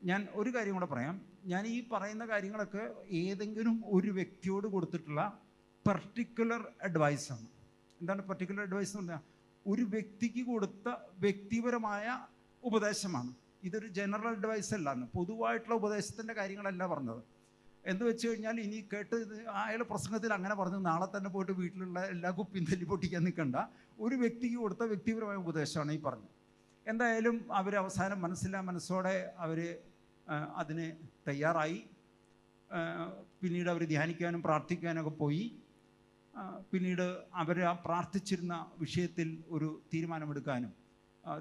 ഞാൻ ഒരു കാര്യം കൂടെ പറയാം. ഞാൻ ഈ പറയുന്ന കാര്യങ്ങളൊക്കെ ഏതെങ്കിലും ഒരു വ്യക്തിയോട് കൊടുത്തിട്ടുള്ള പർട്ടിക്കുലർ അഡ്വൈസാണ്. എന്താണ് പർട്ടിക്കുലർ അഡ്വൈസ് എന്ന് പറഞ്ഞാൽ? ഒരു വ്യക്തിക്ക് കൊടുത്ത വ്യക്തിപരമായ ഉപദേശമാണ്. ഇതൊരു ജനറൽ അഡ്വൈസ് അല്ല, പൊതുവായിട്ടുള്ള ഉപദേശത്തിൻ്റെ കാര്യങ്ങളല്ല പറഞ്ഞത്. എന്ന് വെച്ച് കഴിഞ്ഞാൽ ഇനി കേട്ട് അയാൾ പ്രസംഗത്തിൽ അങ്ങനെ പറഞ്ഞു നാളെ തന്നെ പോയിട്ട് വീട്ടിലുള്ള എല്ലാ കുപ്പിയും തല്ലി പൊട്ടിക്കാൻ നിൽക്കണ്ട. ഒരു വ്യക്തിക്ക് കൊടുത്ത വ്യക്തിപരമായ ഉപദേശമാണ് ഈ പറഞ്ഞത്. എന്തായാലും അവർ അവസാനം മനസ്സോടെ അവർ അതിന് തയ്യാറായി. പിന്നീട് അവർ ധ്യാനിക്കാനും പ്രാർത്ഥിക്കാനൊക്കെ പോയി. പിന്നീട് അവർ ആ പ്രാർത്ഥിച്ചിരുന്ന വിഷയത്തിൽ ഒരു തീരുമാനമെടുക്കാനും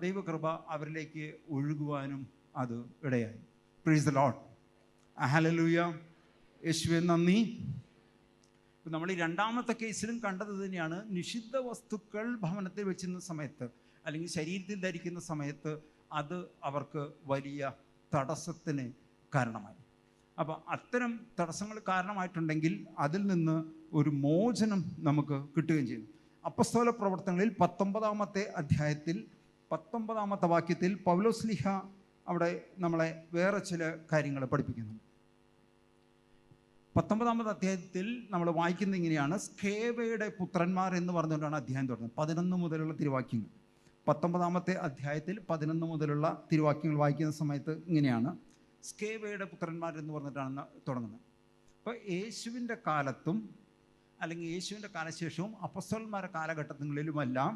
ദൈവകൃപ അവരിലേക്ക് ഒഴുകുവാനും അത് ഇടയായി. Price the Lord. ഹല്ലേലൂയ. യേശുവേ നന്ദി. നമ്മൾ ഈ രണ്ടാമത്തെ കേസിലും കണ്ടത് തന്നെയാണ്. നിഷിദ്ധ വസ്തുക്കൾ ഭവനത്തിൽ വെച്ചിരുന്ന സമയത്ത് അല്ലെങ്കിൽ ശരീരത്തിൽ ധരിക്കുന്ന സമയത്ത് അത് അവർക്ക് വലിയ തടസ്സത്തിന് കാരണമായി. അപ്പോൾ അത്തരം തടസ്സങ്ങൾ കാരണമായിട്ടുണ്ടെങ്കിൽ അതിൽ നിന്ന് ഒരു മോചനം നമുക്ക് കിട്ടുകയും ചെയ്തു. അപ്പസ്തോല പ്രവർത്തനങ്ങളിൽ 19-ാമത്തെ അധ്യായത്തിൽ 19-ാമത്തെ വാക്യത്തിൽ പൗലോസ്ലീഹ അവിടെ നമ്മളെ വേറെ ചില കാര്യങ്ങൾ പഠിപ്പിക്കുന്നുണ്ട്. 19-ാമത്തെ അധ്യായത്തിൽ നമ്മൾ വായിക്കുന്നത് ഇങ്ങനെയാണ്. സ്കേവയുടെ പുത്രന്മാർ എന്ന് പറഞ്ഞുകൊണ്ടാണ് അധ്യായം തുടങ്ങുന്നത്. 11 മുതലുള്ള തിരുവാക്യങ്ങൾ. 19-ാമത്തെ അധ്യായത്തിൽ 11 മുതലുള്ള തിരുവാക്യങ്ങൾ വായിക്കുന്ന സമയത്ത് ഇങ്ങനെയാണ്. സ്കേവയുടെ പുത്രന്മാർ എന്ന് പറഞ്ഞിട്ടാണ് തുടങ്ങുന്നത്. അപ്പോൾ യേശുവിൻ്റെ കാലത്തും അല്ലെങ്കിൽ യേശുവിൻ്റെ കാലശേഷവും അപ്പസ്തോലന്മാരുടെ കാലഘട്ടങ്ങളിലുമെല്ലാം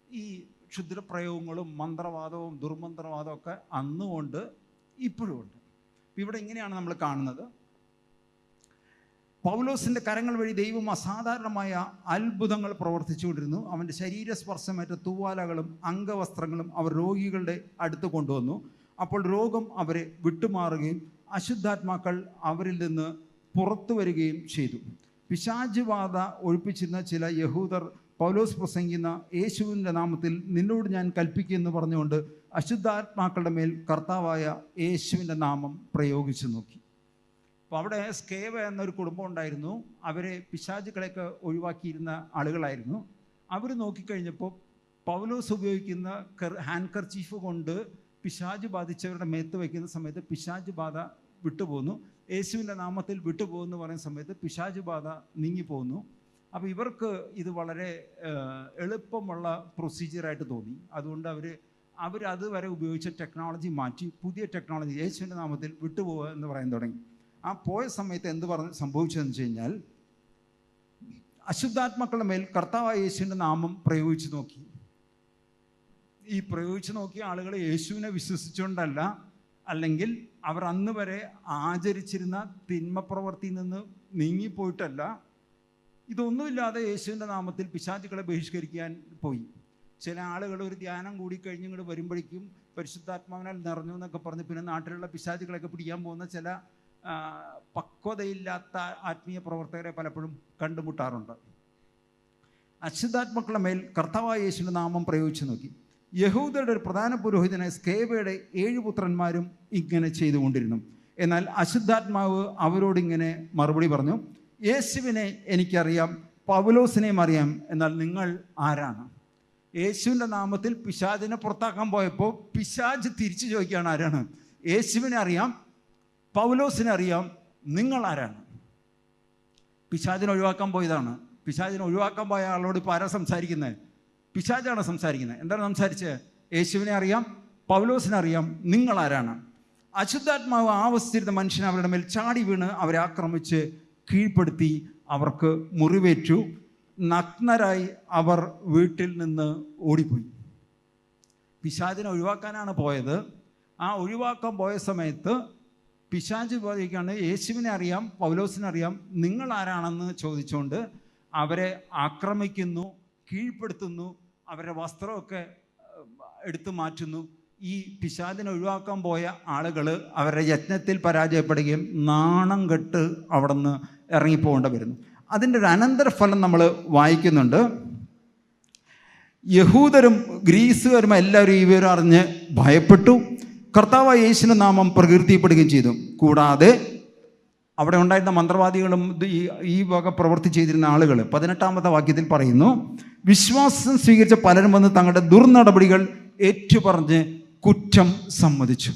ഈ ക്ഷുദ്രപ്രയോഗങ്ങളും മന്ത്രവാദവും ദുർമന്ത്രവാദവും ഒക്കെ അന്നുകൊണ്ട് ഇപ്പോഴും ഉണ്ട്. ഇവിടെ ഇങ്ങനെയാണ് നമ്മൾ കാണുന്നത്. പൗലോസിൻ്റെ കരങ്ങൾ വഴി ദൈവം അസാധാരണമായ അത്ഭുതങ്ങൾ പ്രവർത്തിച്ചുകൊണ്ടിരുന്നു. അവൻ്റെ ശരീരസ്പർശമേറ്റ തൂവാലകളും അംഗവസ്ത്രങ്ങളും അവർ രോഗികളുടെ അടുത്ത് കൊണ്ടുവന്നു. അപ്പോൾ രോഗം അവരെ വിട്ടുമാറുകയും അശുദ്ധാത്മാക്കൾ അവരിൽ നിന്ന് പുറത്തു വരികയും ചെയ്തു. പിശാച് ബാധ ഒഴിപ്പിച്ചിരുന്ന ചില യഹൂദർ പൗലോസ് പ്രസംഗിക്കുന്ന യേശുവിൻ്റെ നാമത്തിൽ നിന്നോട് ഞാൻ കൽപ്പിക്കുമെന്ന് പറഞ്ഞുകൊണ്ട് അശുദ്ധാത്മാക്കളുടെ മേൽ കർത്താവായ യേശുവിൻ്റെ നാമം പ്രയോഗിച്ചു നോക്കി. അപ്പോൾ അവിടെ സ്കേവ എന്നൊരു കുടുംബം ഉണ്ടായിരുന്നു. അവരെ പിശാചുക്കളെയൊക്കെ ഒഴിവാക്കിയിരുന്ന ആളുകളായിരുന്നു. അവർ നോക്കിക്കഴിഞ്ഞപ്പോൾ പൗലോസ് ഉപയോഗിക്കുന്ന ഹാൻഡ് കർച്ചീഫ് കൊണ്ട് പിശാച് ബാധിച്ചവരുടെ മേത്ത് വയ്ക്കുന്ന സമയത്ത് പിശാച് ബാധ വിട്ടുപോകുന്നു. യേശുവിൻ്റെ നാമത്തിൽ വിട്ടുപോകുന്നു പറയുന്ന സമയത്ത് പിശാച് ബാധ നീങ്ങിപ്പോകുന്നു. അപ്പോൾ ഇവർക്ക് ഇത് വളരെ എളുപ്പമുള്ള പ്രൊസീജിയറായിട്ട് തോന്നി. അതുകൊണ്ട് അവർ അതുവരെ ഉപയോഗിച്ച ടെക്നോളജി മാറ്റി പുതിയ ടെക്നോളജി യേശുവിൻ്റെ നാമത്തിൽ വിട്ടുപോകുക എന്ന് പറയാൻ തുടങ്ങി. ആ പോയ സമയത്ത് എന്ത് സംഭവിച്ചതെന്ന് വെച്ച് കഴിഞ്ഞാൽ അശുദ്ധാത്മാക്കളുടെ മേൽ കർത്താവായ യേശുവിൻ്റെ നാമം പ്രയോഗിച്ചു നോക്കി. ഈ പ്രയോഗിച്ചു നോക്കിയ ആളുകൾ യേശുവിനെ വിശ്വസിച്ചുകൊണ്ടല്ല, അല്ലെങ്കിൽ അവർ അന്ന് വരെ ആചരിച്ചിരുന്ന തിന്മപ്രവർത്തിയിൽ നിന്ന് നീങ്ങിപ്പോയിട്ടല്ല, ഇതൊന്നുമില്ലാതെ യേശുവിൻ്റെ നാമത്തിൽ പിശാചുക്കളെ ബഹിഷ്കരിക്കാൻ പോയി. ചില ആളുകൾ ഒരു ധ്യാനം കൂടിക്കഴിഞ്ഞ് ഇങ്ങോട്ട് വരുമ്പോഴേക്കും പരിശുദ്ധാത്മാവിനാൽ നിറഞ്ഞു എന്നൊക്കെ പറഞ്ഞ് പിന്നെ നാട്ടിലുള്ള പിശാചുക്കളെയൊക്കെ പിടിക്കാൻ പോകുന്ന ചില പക്വതയില്ലാത്ത ആത്മീയ പ്രവർത്തകരെ പലപ്പോഴും കണ്ടുമുട്ടാറുണ്ട്. അശുദ്ധാത്മാക്കളുടെ മേൽ കർത്താവായ യേശുവിൻ്റെ നാമം പ്രയോഗിച്ചു നോക്കി. യഹൂദരുടെ ഒരു പ്രധാന പുരോഹിതനായ സ്കേവയുടെ 7 പുത്രന്മാരും ഇങ്ങനെ ചെയ്തുകൊണ്ടിരുന്നു. എന്നാൽ അശുദ്ധാത്മാവ് അവരോടിങ്ങനെ മറുപടി പറഞ്ഞു, യേശുവിനെ എനിക്കറിയാം, പൗലോസിനെയും അറിയാം, എന്നാൽ നിങ്ങൾ ആരാണ്? യേശുവിൻ്റെ നാമത്തിൽ പിശാചിനെ പുറത്താക്കാൻ പോയപ്പോൾ പിശാച് തിരിച്ചു ചോദിക്കുകയാണ്, ആരാണ്? യേശുവിനെ അറിയാം, പൗലോസിനെ അറിയാം, നിങ്ങൾ ആരാണ്? പിശാചിനെ ഒഴിവാക്കാൻ പോയതാണ്. പിശാചിനെ ഒഴിവാക്കാൻ പോയ ആളോട് ഇപ്പോൾ ആരാ സംസാരിക്കുന്നത്? പിശാചാണ് സംസാരിക്കുന്നത്. എന്താണ് സംസാരിച്ചത്? യേശുവിനെ അറിയാം, പൗലോസിനെ അറിയാം, നിങ്ങൾ ആരാണ്? അശുദ്ധാത്മാവ് ആവസ്ഥിരുന്ന മനുഷ്യനെ അവരുടെ മേൽ ചാടി വീണ് അവരെ ആക്രമിച്ച് കീഴ്പ്പെടുത്തി അവർക്ക് മുറിവേറ്റു. നഗ്നരായി അവർ വീട്ടിൽ നിന്ന് ഓടിപ്പോയി. പിശാചിനെ ഒഴിവാക്കാനാണ് പോയത്. ആ ഒഴിവാക്കാൻ പോയ സമയത്ത് പിശാച് ചോദിക്കുകയാണ്, യേശുവിനെ അറിയാം, പൗലോസിനെ അറിയാം, നിങ്ങൾ ആരാണെന്ന് ചോദിച്ചുകൊണ്ട് അവരെ ആക്രമിക്കുന്നു, കീഴ്പ്പെടുത്തുന്നു, അവരുടെ വസ്ത്രമൊക്കെ എടുത്തു മാറ്റുന്നു, ഈ പിശാചിനെ ഒഴിവാക്കാൻ പോയ ആളുകൾ അവരുടെ യത്നത്തിൽ പരാജയപ്പെടുകയും നാണം കെട്ട് അവിടെ നിന്ന് ഇറങ്ങിപ്പോകേണ്ടി വരുന്നു. അതിൻ്റെ ഒരു അനന്തരഫലം നമ്മൾ വായിക്കുന്നുണ്ട്. യഹൂദരും ഗ്രീസുകാരും എല്ലാവരും ഈ വിവരം അറിഞ്ഞ് ഭയപ്പെട്ടു. കർത്താവായ യേശുവിന്റെ നാമം പ്രകീർത്തിക്കപ്പെടുകയും ചെയ്തു. കൂടാതെ അവിടെ ഉണ്ടായിരുന്ന മന്ത്രവാദികളും ഈ വക പ്രവൃത്തി ചെയ്തിരുന്ന ആളുകൾ 18-ാമത്തെ വാക്യത്തിൽ പറയുന്നു, വിശ്വാസം സ്വീകരിച്ച പലരും വന്ന് തങ്ങളുടെ ദുർനടപടികൾ ഏറ്റുപറഞ്ഞ് കുറ്റം സമ്മതിച്ചു.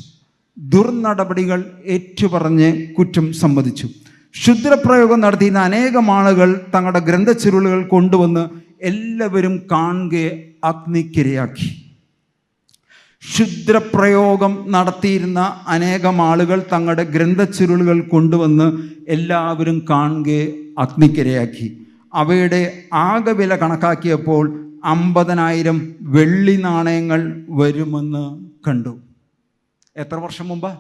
ദുർനടപടികൾ ഏറ്റുപറഞ്ഞ് കുറ്റം സമ്മതിച്ചു. ക്ഷുദ്രപ്രയോഗം നടത്തിയിരുന്ന അനേകം ആളുകൾ തങ്ങളുടെ ഗ്രന്ഥച്ചുരുളുകൾ കൊണ്ടുവന്ന് എല്ലാവരും കാണുകെ അഗ്നിക്കിരയാക്കി. ക്ഷുദ്രപ്രയോഗം നടത്തിയിരുന്ന അനേകം ആളുകൾ തങ്ങളുടെ ഗ്രന്ഥച്ചുരുളുകൾ കൊണ്ടുവന്ന് എല്ലാവരും കാണുകെ അഗ്നിക്കിരയാക്കി. അവയുടെ ആകെ വില കണക്കാക്കിയപ്പോൾ 50,000 വെള്ളി നാണയങ്ങൾ വരുമെന്ന് കണ്ടു. എത്ര വർഷം മുമ്പ്?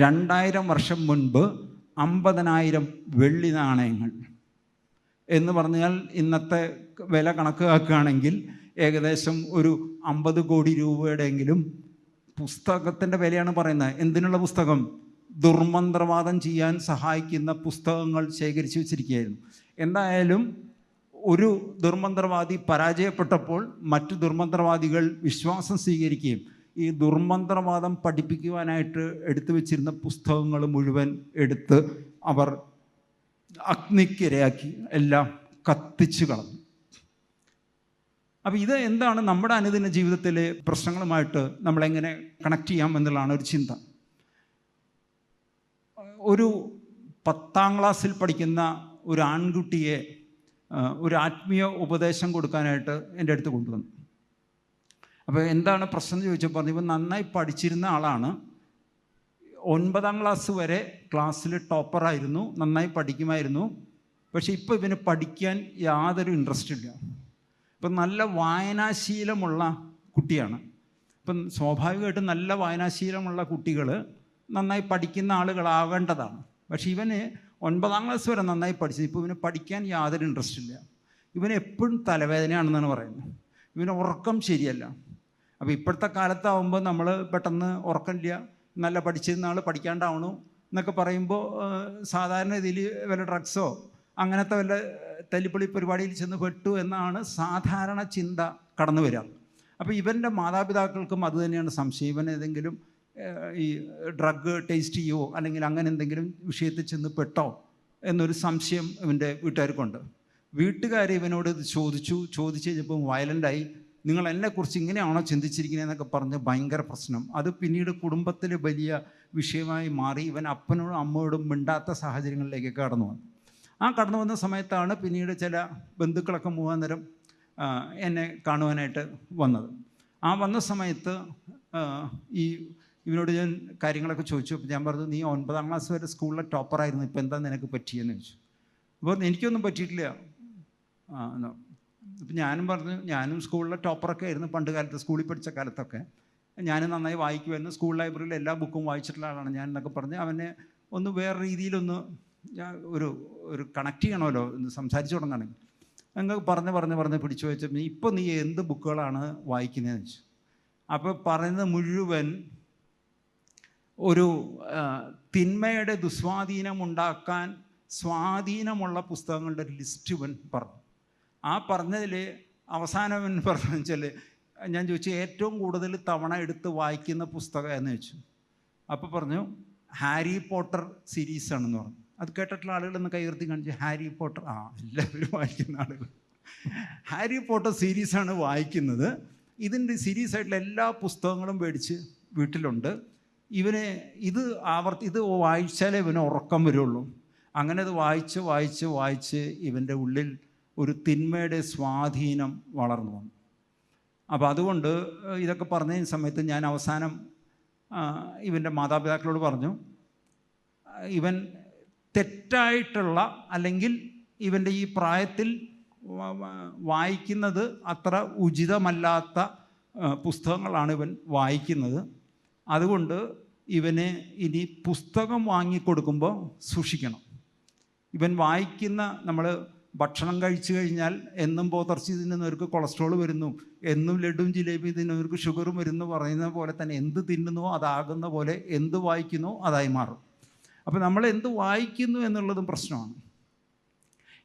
2000 വർഷം മുൻപ് 50,000 വെള്ളി നാണയങ്ങൾ എന്ന് പറഞ്ഞാൽ ഇന്നത്തെ വില കണക്കാക്കുകയാണെങ്കിൽ ഏകദേശം ഒരു 50 കോടി രൂപയുടെയെങ്കിലും പുസ്തകത്തിൻ്റെ വിലയാണ് പറയുന്നത്. എന്തിനുള്ള പുസ്തകം? ദുർമന്ത്രവാദം ചെയ്യാൻ സഹായിക്കുന്ന പുസ്തകങ്ങൾ ശേഖരിച്ചു വെച്ചിരിക്കുകയായിരുന്നു. എന്തായാലും ഒരു ദുർമന്ത്രവാദി പരാജയപ്പെട്ടപ്പോൾ മറ്റു ദുർമന്ത്രവാദികൾ വിശ്വാസം സ്വീകരിക്കുകയും ഈ ദുർമന്ത്രവാദം പഠിപ്പിക്കുവാനായിട്ട് എടുത്തു വെച്ചിരുന്ന പുസ്തകങ്ങൾ മുഴുവൻ എടുത്ത് അവർ അഗ്നിക്കിരയാക്കി, എല്ലാം കത്തിച്ചു കളഞ്ഞു. അപ്പോൾ ഇത് എന്താണ് നമ്മുടെ അനുദിന ജീവിതത്തിലെ പ്രശ്നങ്ങളുമായിട്ട് നമ്മളെങ്ങനെ കണക്ട് ചെയ്യാം എന്നുള്ളതാണ് ഒരു ചിന്ത. ഒരു 10ാം ക്ലാസ്സിൽ പഠിക്കുന്ന ഒരു ആൺകുട്ടിയെ ഒരു ആത്മീയ ഉപദേശം കൊടുക്കാനായിട്ട് എൻ്റെ അടുത്ത് കൊണ്ടുവന്നു. അപ്പോൾ എന്താണ് പ്രശ്നം എന്ന് ചോദിച്ചപ്പോൾ പറഞ്ഞു, ഇവൻ നന്നായി പഠിച്ചിരുന്ന ആളാണ്. 9ാം ക്ലാസ് വരെ ക്ലാസ്സിൽ ടോപ്പറായിരുന്നു, നന്നായി പഠിക്കുമായിരുന്നു. പക്ഷേ ഇപ്പോൾ ഇവന് പഠിക്കാൻ യാതൊരു ഇൻട്രസ്റ്റ് ഇല്ല. ഇപ്പം നല്ല വായനാശീലമുള്ള കുട്ടിയാണ്. ഇപ്പം സ്വാഭാവികമായിട്ടും നല്ല വായനാശീലമുള്ള കുട്ടികൾ നന്നായി പഠിക്കുന്ന ആളുകളാകേണ്ടതാണ്. പക്ഷേ ഇവന് 9ാം ക്ലാസ് വരെ നന്നായി പഠിച്ചത്, ഇപ്പോൾ ഇവന് പഠിക്കാൻ യാതൊരു ഇൻട്രസ്റ്റ് ഇല്ല. ഇവന് എപ്പോഴും തലവേദനയാണെന്നാണ് പറയുന്നത്. ഇവന് ഉറക്കം ശരിയല്ല. അപ്പോൾ ഇപ്പോഴത്തെ കാലത്താവുമ്പോൾ നമ്മൾ പെട്ടെന്ന് ഉറക്കമില്ല, നല്ല പഠിച്ചിരുന്ന ആൾ പഠിക്കാണ്ടാവണു എന്നൊക്കെ പറയുമ്പോൾ സാധാരണ ഇതിൽ വല്ല ഡ്രഗ്സോ അങ്ങനത്തെ വല്ല തല്ലിപ്പൊളി പരിപാടിയിൽ ചെന്ന് പെട്ടു എന്നാണ് സാധാരണ ചിന്ത കടന്നു വരിക. അപ്പോൾ ഇവൻ്റെ മാതാപിതാക്കൾക്കും അത് തന്നെയാണ് സംശയം. ഇവൻ ഏതെങ്കിലും ഈ ഡ്രഗ് ടേസ്റ്റ് ചെയ്യുമോ അല്ലെങ്കിൽ അങ്ങനെ എന്തെങ്കിലും വിഷയത്തിൽ ചെന്ന് പെട്ടോ എന്നൊരു സംശയം ഇവൻ്റെ വീട്ടുകാർക്കുണ്ട്. വീട്ടുകാർ ഇവനോട് ഇത് ചോദിച്ചു കഴിഞ്ഞപ്പോൾ വയലൻ്റായി. നിങ്ങൾ എന്നെക്കുറിച്ച് ഇങ്ങനെയാണോ ചിന്തിച്ചിരിക്കുന്നതെന്നൊക്കെ പറഞ്ഞ് ഭയങ്കര പ്രശ്നം. അത് പിന്നീട് കുടുംബത്തിൽ വലിയ വിഷയമായി മാറി. ഇവൻ അപ്പനോടും അമ്മയോടും മിണ്ടാത്ത സാഹചര്യങ്ങളിലേക്ക് കടന്നു വന്നു. കടന്നു വന്ന സമയത്താണ് പിന്നീട് ചില ബന്ധുക്കളൊക്കെ മുഖാന്തരം എന്നെ കാണുവാനായിട്ട് വന്നത്. വന്ന സമയത്ത് ഇവനോട് ഞാൻ കാര്യങ്ങളൊക്കെ ചോദിച്ചു. അപ്പോൾ ഞാൻ പറഞ്ഞു, നീ 9ാം ക്ലാസ് വരെ സ്കൂളിലെ ടോപ്പറായിരുന്നു, ഇപ്പോൾ എന്താ നിനക്ക് പറ്റിയെന്ന് ചോദിച്ചു. അപ്പോൾ എനിക്കൊന്നും പറ്റിയിട്ടില്ല. അപ്പം ഞാനും പറഞ്ഞു, ഞാനും സ്കൂളിലെ ടോപ്പറൊക്കെ ആയിരുന്നു പണ്ട് കാലത്ത്, സ്കൂളിൽ പഠിച്ച കാലത്തൊക്കെ. ഞാൻ നന്നായി വായിക്കുമായിരുന്നു, സ്കൂൾ ലൈബ്രറിയിൽ എല്ലാ ബുക്കും വായിച്ചിട്ടുള്ള ആളാണ് ഞാൻ എന്നൊക്കെ പറഞ്ഞ് അവനെ ഒന്ന് വേറെ രീതിയിലൊന്ന് ഒരു കണക്ട് ചെയ്യണമല്ലോ, ഒന്ന് സംസാരിച്ചു തുടങ്ങുകയാണെങ്കിൽ. അങ്ങ് പറഞ്ഞ് പിടിച്ചു വെച്ചപ്പോൾ ഇപ്പോൾ നീ എന്ത് ബുക്കുകളാണ് വായിക്കുന്നതെന്ന് വെച്ചു. അപ്പോൾ പറയുന്നത് മുഴുവൻ ഒരു തിന്മയുടെ ദുസ്വാധീനമുണ്ടാക്കാൻ സ്വാധീനമുള്ള പുസ്തകങ്ങളുടെ ഒരു ലിസ്റ്റ് ഇവൻ പറഞ്ഞു. പറഞ്ഞതിൽ അവസാനം ഇവൻ പറഞ്ഞു വെച്ചാൽ, ഞാൻ ചോദിച്ചു ഏറ്റവും കൂടുതൽ തവണ എടുത്ത് വായിക്കുന്ന പുസ്തകം എന്ന് ചോദിച്ചു. അപ്പോൾ പറഞ്ഞു ഹാരി പോട്ടർ സീരീസാണെന്ന് പറഞ്ഞു. അത് കേട്ടിട്ടുള്ള ആളുകളൊന്ന് കൈയുയർത്തി കാണിച്ചു. ഹാരി പോട്ടർ, എല്ലാവരും വായിക്കുന്ന ആളുകൾ ഹാരി പോട്ടർ സീരീസാണ് വായിക്കുന്നത്. ഇതിൻ്റെ സീരീസായിട്ടുള്ള എല്ലാ പുസ്തകങ്ങളും മേടിച്ച് വീട്ടിലുണ്ട്. ഇവന് ഇത് വായിച്ചാലേ ഇവന് ഉറക്കം വരുള്ളൂ. അങ്ങനെ അത് വായിച്ച് ഇവൻ്റെ ഉള്ളിൽ ഒരു തിന്മയുടെ സ്വാധീനം വളർന്നു വന്നു. അപ്പോൾ അതുകൊണ്ട് ഇതൊക്കെ പറഞ്ഞ സമയത്ത് ഞാൻ അവസാനം ഇവൻ്റെ മാതാപിതാക്കളോട് പറഞ്ഞു, ഇവൻ തെറ്റായിട്ടുള്ള അല്ലെങ്കിൽ ഇവൻ്റെ ഈ പ്രായത്തിൽ വായിക്കുന്നത് അത്ര ഉചിതമല്ലാത്ത പുസ്തകങ്ങളാണ് ഇവൻ വായിക്കുന്നത്. അതുകൊണ്ട് ഇവന് ഇനി പുസ്തകം വാങ്ങിക്കൊടുക്കുമ്പോൾ സൂക്ഷിക്കണം. ഇവൻ വായിക്കുന്ന, നമ്മൾ ഭക്ഷണം കഴിച്ചു കഴിഞ്ഞാൽ എന്നും പോത്തിറച്ചി തിന്നുന്നവർക്ക് കൊളസ്ട്രോൾ വരുന്നു, എന്നും ലഡുവും ജിലേബി തിന്നുന്നവർക്ക് ഷുഗറും വരുന്നു പറയുന്ന പോലെ തന്നെ എന്ത് തിന്നുന്നോ അതാകുന്ന പോലെ എന്ത് വായിക്കുന്നോ അതായി മാറും. അപ്പോൾ നമ്മൾ എന്ത് വായിക്കുന്നു എന്നുള്ളതും പ്രശ്നമാണ്.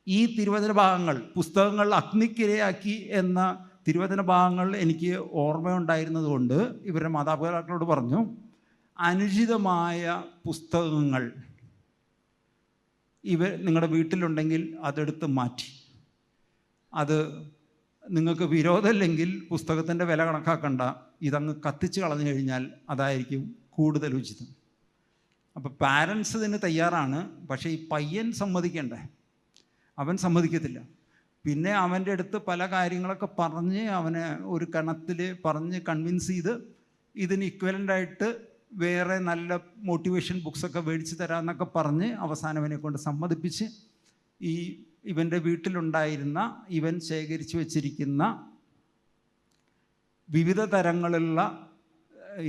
ഈ തിരുവചന ഭാഗങ്ങൾ, പുസ്തകങ്ങൾ അഗ്നിക്കിരയാക്കി എന്ന തിരുവചന ഭാഗങ്ങൾ എനിക്ക് ഓർമ്മയുണ്ടായിരുന്നത് കൊണ്ട് ഇവരുടെ മാതാപിതാക്കളോട് പറഞ്ഞു, അനുചിതമായ പുസ്തകങ്ങൾ നിങ്ങളുടെ വീട്ടിലുണ്ടെങ്കിൽ അതെടുത്ത് മാറ്റി, അത് നിങ്ങൾക്ക് വിരോധമില്ലെങ്കിൽ പുസ്തകത്തിൻ്റെ വില കണക്കാക്കണ്ട, ഇതങ്ങ് കത്തിച്ച് കളഞ്ഞു കഴിഞ്ഞാൽ അതായിരിക്കും കൂടുതൽ ഉചിതം. അപ്പോൾ പാരൻസ് ഇതിന് തയ്യാറാണ്, പക്ഷേ ഈ പയ്യൻ സമ്മതിക്കണ്ടേ? അവൻ സമ്മതിക്കത്തില്ല. പിന്നെ അവൻ്റെ അടുത്ത് പല കാര്യങ്ങളൊക്കെ പറഞ്ഞ് അവനെ ഒരു കണത്തിൽ പറഞ്ഞ് കൺവിൻസ് ചെയ്ത് ഇതിന് ഇക്വലൻ്റായിട്ട് വേറെ നല്ല മോട്ടിവേഷൻ ബുക്സൊക്കെ മേടിച്ച് തരാമെന്നൊക്കെ പറഞ്ഞ് അവസാനം അവനെ കൊണ്ട് സമ്മതിപ്പിച്ച് ഇവൻ്റെ വീട്ടിലുണ്ടായിരുന്ന ഇവൻ ശേഖരിച്ചു വച്ചിരിക്കുന്ന വിവിധ തരങ്ങളിലുള്ള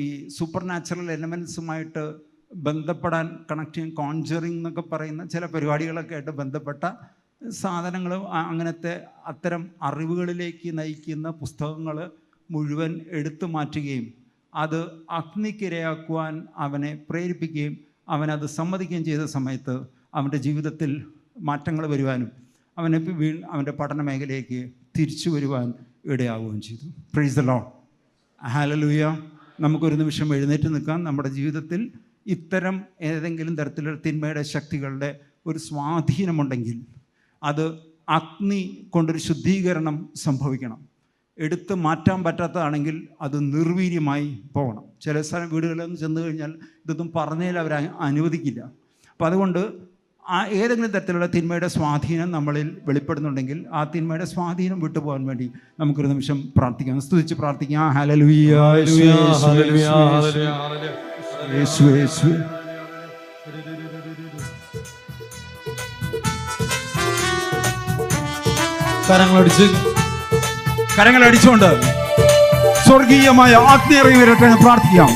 ഈ സൂപ്പർ നാച്ചുറൽ എലമെൻസുമായിട്ട് ബന്ധപ്പെടാൻ കണക്റ്റിങ്, കോൺജറിങ് എന്നൊക്കെ പറയുന്ന ചില പരിപാടികളൊക്കെ ആയിട്ട് ബന്ധപ്പെട്ട സാധനങ്ങൾ, അത്തരം അറിവുകളിലേക്ക് നയിക്കുന്ന പുസ്തകങ്ങൾ മുഴുവൻ എടുത്തു മാറ്റുകയും അത് അഗ്നിക്കിരയാക്കുവാൻ അവനെ പ്രേരിപ്പിക്കുകയും അവനത് സമ്മതിക്കുകയും ചെയ്ത സമയത്ത് അവൻ്റെ ജീവിതത്തിൽ മാറ്റങ്ങൾ വരുവാനും അവനെ അവൻ്റെ പഠന മേഖലയിലേക്ക് തിരിച്ചു വരുവാൻ ഇടയാവുകയും ചെയ്തു. Price the Lord, hallelujah. നമുക്കൊരു നിമിഷം എഴുന്നേറ്റ് നിൽക്കാം. നമ്മുടെ ജീവിതത്തിൽ ഇത്തരം ഏതെങ്കിലും തരത്തിലുള്ള തിന്മയുടെ ശക്തികളുടെ ഒരു സ്വാധീനമുണ്ടെങ്കിൽ അത് അഗ്നി കൊണ്ടൊരു ശുദ്ധീകരണം സംഭവിക്കണം. എടുത്ത് മാറ്റാൻ പറ്റാത്തതാണെങ്കിൽ അത് നിർവീര്യമായി പോകണം. ചില വീടുകളിലൊന്നും ചെന്ന് കഴിഞ്ഞാൽ ഇതൊന്നും പറഞ്ഞാൽ അവർ അനുവദിക്കില്ല. അപ്പോൾ അതുകൊണ്ട് ഏതെങ്കിലും തരത്തിലുള്ള തിന്മയുടെ സ്വാധീനം നമ്മളിൽ വെളിപ്പെടുന്നുണ്ടെങ്കിൽ ആ തിന്മയുടെ സ്വാധീനം വിട്ടുപോകാൻ വേണ്ടി നമുക്കൊരു നിമിഷം പ്രാർത്ഥിക്കാം, സ്തുതിച്ച് പ്രാർത്ഥിക്കാം. ഹല്ലേലൂയ, കരങ്ങളടിച്ചുകൊണ്ട് സ്വർഗീയമായ അഗ്നി ഇറങ്ങി വരട്ടെ എന്ന് പ്രാർത്ഥിക്കാം.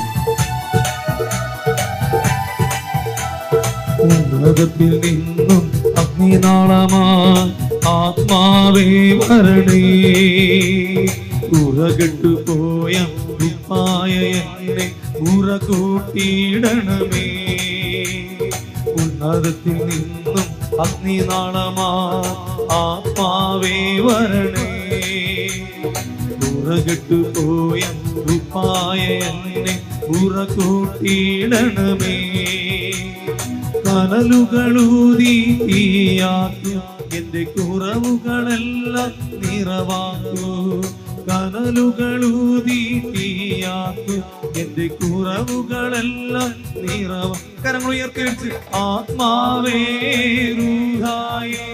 ഉന്നതത്തിൽ നിന്നും അഗ്നിനാളമായി ആത്മാവേ വരണേ, ഉറകെട്ടു പോയ ഉപ്പായ എന്നെ ഉറകൂട്ടിയിടണമേ. ഉന്നതത്തിൽ നിന്നും അഗ്നിനാളമായി ആത്മാവേ വരണേ, ഉറകെട്ടു പോയ ഉപ്പായ എന്നെ ഉറകൂട്ടിയിടണമേ. കനലുകളൂതി തീയാക്കൂ, എന്റെ കുറവുകളെല്ലാം നിറവാക്കൂ. കനലുകളൂതി തീയാക്കൂ, എന്റെ കുറവുകളെല്ലാം നിറവാ. കരങ്ങൾ ഉയർത്തി വെച്ച് ആത്മാവേ റൂഹായേ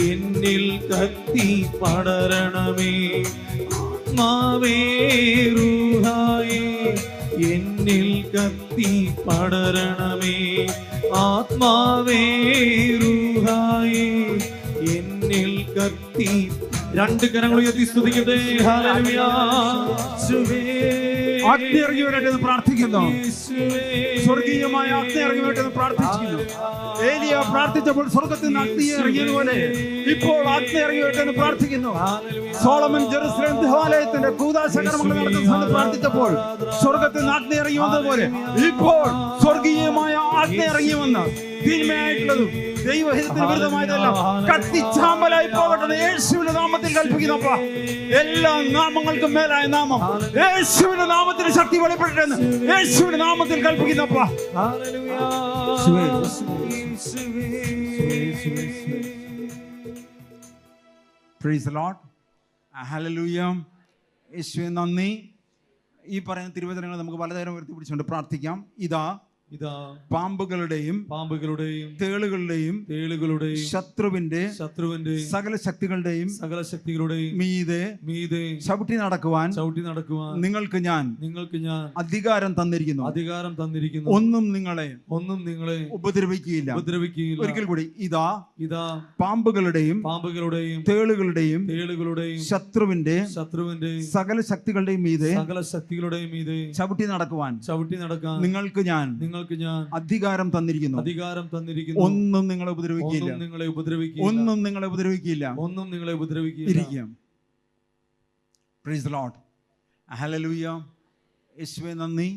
എന്നിൽ കത്തി പടരണമേ. ആത്മാവേ റൂഹായേ എന്നിൽ കത്തി പടരണമേ. ആത്മാവേ റൂഹായേ എന്നിൽ കത്തി. രണ്ട് കരങ്ങൾ ഉയർത്തി സ്തുതിക്കട്ടെ. ഹല്ലേലൂയ. അഗ്നി ഇറങ്ങി വരട്ടെ എന്ന് പ്രാർത്ഥിക്കുന്നു. സ്വർഗീയമായ അഗ്നി ഇറങ്ങി വരട്ടെ എന്ന് പ്രാർത്ഥിക്കുന്നു. ഏലിയ പ്രാർത്ഥിച്ചപ്പോൾ സ്വർഗത്തിൽ നിന്ന് അഗ്നി ഇറങ്ങിയതുപോലെ ഇപ്പോൾ അഗ്നി ഇറങ്ങി വരട്ടെ എന്ന് പ്രാർത്ഥിക്കുന്നു. സോളമൻ ജെറുസലേം ദേവാലയത്തിന്റെ കൂദാശ കർമ്മങ്ങൾ നടത്തുന്ന സമയത്ത് പ്രാർത്ഥിച്ചപ്പോൾ സ്വർഗത്തിൽ നിന്ന് അഗ്നി ഇറങ്ങി വന്നതുപോലെ ഇപ്പോൾ സ്വർഗീയമായ അഗ്നി ഇറങ്ങി വന്ന് തിന്മയായിട്ടുള്ളതും ദൈവഹിതത്തിന് വിരുദ്ധമായതെല്ലാം കത്തിച്ചാമ്പലായി പോകട്ടെ യേശുവിന്റെ നാമത്തിൽ കൽപ്പിക്കുന്നപ്പ. എല്ലാ നാമങ്ങൾക്കും മേലായ നാമം യേശുവിന്റെ നാമത്തിന് ശക്തി വെളിപ്പെടട്ടെ എന്ന് യേശുവിന്റെ നാമത്തിൽ കൽപ്പിക്കുന്നപ്പ. പ്രൈസ് ദി ലോർഡ്, ഹല്ലേലൂയ. യേശുവേ നന്ദി. ഈ പറയുന്ന തിരുവചനങ്ങൾ നമുക്ക് പലതരം ഉയർത്തി പിടിച്ചുകൊണ്ട് പ്രാർത്ഥിക്കാം. ഇതാ പാമ്പുകളുടെയും തേളുകളുടെയും ശത്രുവിന്റെ സകല ശക്തികളുടെയും മീതെ ചവിട്ടി നടക്കുവാൻ നിങ്ങൾക്ക് ഞാൻ അധികാരം തന്നിരിക്കുന്നു. ഒന്നും നിങ്ങളെ ഉപദ്രവിക്കുകയില്ല. ഒരിക്കൽ കൂടി, ഇതാ പാമ്പുകളുടെയും തേളുകളുടെയും ശത്രുവിന്റെ സകല ശക്തികളുടെയും മീതെ ചവിട്ടി നടക്കുവാൻ നിങ്ങൾക്ക് ഞാൻ നിങ്ങൾക്ക് ഞാൻ അധികാരം തന്നിരിക്കുന്നു. ഒന്നും നിങ്ങളെ ഉപദ്രവിക്കില്ല. ഒന്നും നിങ്ങളെ ഉപദ്രവിക്കില്ല. Praise the Lord. ഹല്ലേലൂയ. യേശുവേ നന്ദി.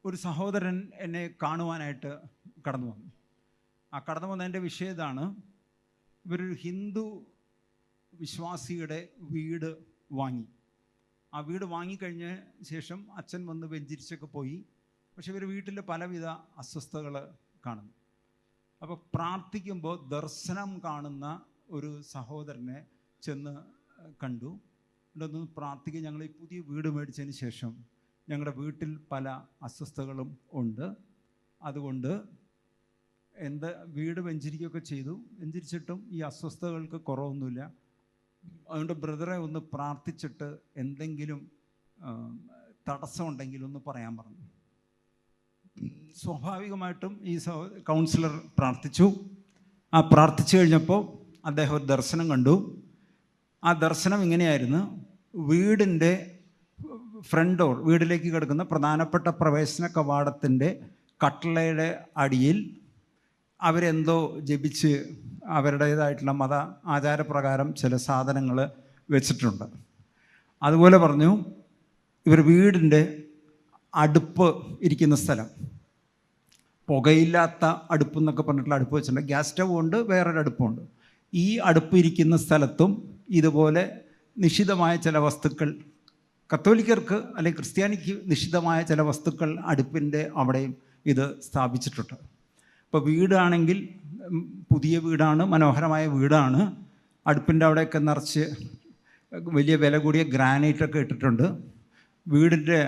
ഒരു സഹോദരൻ എന്നെ കാണുവാനായിട്ട് കടന്നു വന്നു. ആ കടന്നു വന്നതിൻ്റെ വിഷയം ഇതാണ്. ഇവരൊരു ഹിന്ദു വിശ്വാസിയുടെ വീട് വാങ്ങി. ആ വീട് വാങ്ങിക്കഴിഞ്ഞ ശേഷം അച്ഛൻ വന്ന് വെഞ്ചരിച്ചൊക്കെ പോയി. പക്ഷെ ഇവർ വീട്ടിൽ പലവിധ അസ്വസ്ഥതകൾ കാണുന്നു. അപ്പോൾ പ്രാർത്ഥിക്കുമ്പോൾ ദർശനം കാണുന്ന ഒരു സഹോദരനെ ചെന്ന് കണ്ടു. ഇതൊന്ന് പ്രാർത്ഥിക്കുക, ഞങ്ങൾ ഈ പുതിയ വീട് മേടിച്ചതിന് ശേഷം ഞങ്ങളുടെ വീട്ടിൽ പല അസ്വസ്ഥതകളും ഉണ്ട്. അതുകൊണ്ട് വീട് വെഞ്ചരിക്കുകയൊക്കെ ചെയ്തു. വെഞ്ചരിച്ചിട്ടും ഈ അസ്വസ്ഥതകൾക്ക് കുറവൊന്നുമില്ല. അതുകൊണ്ട് ബ്രദറെ ഒന്ന് പ്രാർത്ഥിച്ചിട്ട് എന്തെങ്കിലും തടസ്സമുണ്ടെങ്കിൽ ഒന്ന് പറയാൻ പറഞ്ഞു. സ്വാഭാവികമായിട്ടും ഈ കൗൺസിലർ പ്രാർത്ഥിച്ചു. ആ പ്രാർത്ഥിച്ചു കഴിഞ്ഞപ്പോൾ അദ്ദേഹം ഒരു ദർശനം കണ്ടു. ആ ദർശനം ഇങ്ങനെയായിരുന്നു. വീടിൻ്റെ ഫ്രണ്ട് ഡോർ, വീട്ടിലേക്ക് കിടക്കുന്ന പ്രധാനപ്പെട്ട പ്രവേശന കവാടത്തിൻ്റെ കട്ടളയുടെ അടിയിൽ അവരെന്തോ ജപിച്ച് അവരുടേതായിട്ടുള്ള മത ആചാരപ്രകാരം ചില സാധനങ്ങൾ വെച്ചിട്ടുണ്ട്. അതുപോലെ പറഞ്ഞു, ഇവർ വീടിൻ്റെ അടുപ്പ് ഇരിക്കുന്ന സ്ഥലം, പുകയില്ലാത്ത അടുപ്പ് എന്നൊക്കെ പറഞ്ഞിട്ടുള്ള അടുപ്പ് വെച്ചിട്ടുണ്ട്. ഗ്യാസ് സ്റ്റവ് ഉണ്ട്, വേറൊരു അടുപ്പുണ്ട്. ഈ അടുപ്പ് ഇരിക്കുന്ന സ്ഥലത്തും ഇതുപോലെ നിഷിദ്ധമായ ചില വസ്തുക്കൾ, കത്തോലിക്കർക്ക് അല്ലെങ്കിൽ ക്രിസ്ത്യാനിക്ക് നിഷിദ്ധമായ ചില വസ്തുക്കൾ അടുപ്പിൻ്റെ അവിടെയും ഇത് സ്ഥാപിച്ചിട്ടുണ്ട്. ഇപ്പോൾ വീടാണെങ്കിൽ പുതിയ വീടാണ്, മനോഹരമായ വീടാണ്. അടുപ്പിൻ്റെ അവിടെയൊക്കെ നിറച്ച് വലിയ വില കൂടിയ ഗ്രാനൈറ്റൊക്കെ ഇട്ടിട്ടുണ്ട്. വീടിൻ്റെ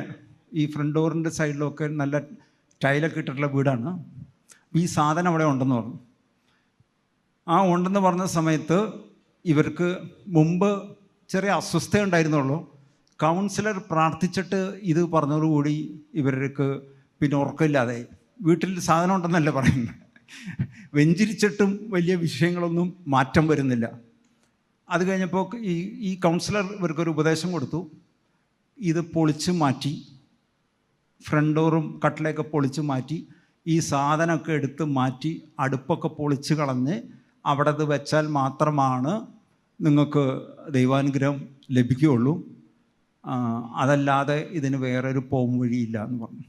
ഈ ഫ്രണ്ട് ഡോറിൻ്റെ സൈഡിലൊക്കെ നല്ല ടൈലൊക്കെ ഇട്ടിട്ടുള്ള വീടാണ്. ഈ സാധനം അവിടെ ഉണ്ടെന്ന് പറഞ്ഞു. ആ ഉണ്ടെന്ന് പറഞ്ഞ സമയത്ത് ഇവർക്ക് മുമ്പ് ചെറിയ അസ്വസ്ഥ ഉണ്ടായിരുന്നുള്ളൂ. കൗൺസിലർ പ്രാർത്ഥിച്ചിട്ട് ഇത് പറഞ്ഞതോടുകൂടി ഇവർക്ക് പിന്നെ ഉറക്കമില്ലാതെ വീട്ടിൽ സാധനം ഉണ്ടെന്നല്ല പറയുന്നത്. വെഞ്ചരിച്ചിട്ടും വലിയ വിഷയങ്ങളൊന്നും മാറ്റം വരുന്നില്ല. അത് കഴിഞ്ഞപ്പോൾ ഈ കൗൺസിലർ ഇവർക്കൊരു ഉപദേശം കൊടുത്തു. ഇത് പൊളിച്ച് മാറ്റി, ഫ്രണ്ട് ഡോറും കട്ടിലൊക്കെ പൊളിച്ച് മാറ്റി, ഈ സാധനമൊക്കെ എടുത്ത് മാറ്റി അടുപ്പൊക്കെ പൊളിച്ച് കളഞ്ഞ് അവിടെ അത് വെച്ചാൽ മാത്രമാണ് നിങ്ങൾക്ക് ദൈവാനുഗ്രഹം ലഭിക്കുകയുള്ളൂ. അതല്ലാതെ ഇതിന് വേറൊരു പോം വഴിയില്ല എന്ന് പറഞ്ഞു.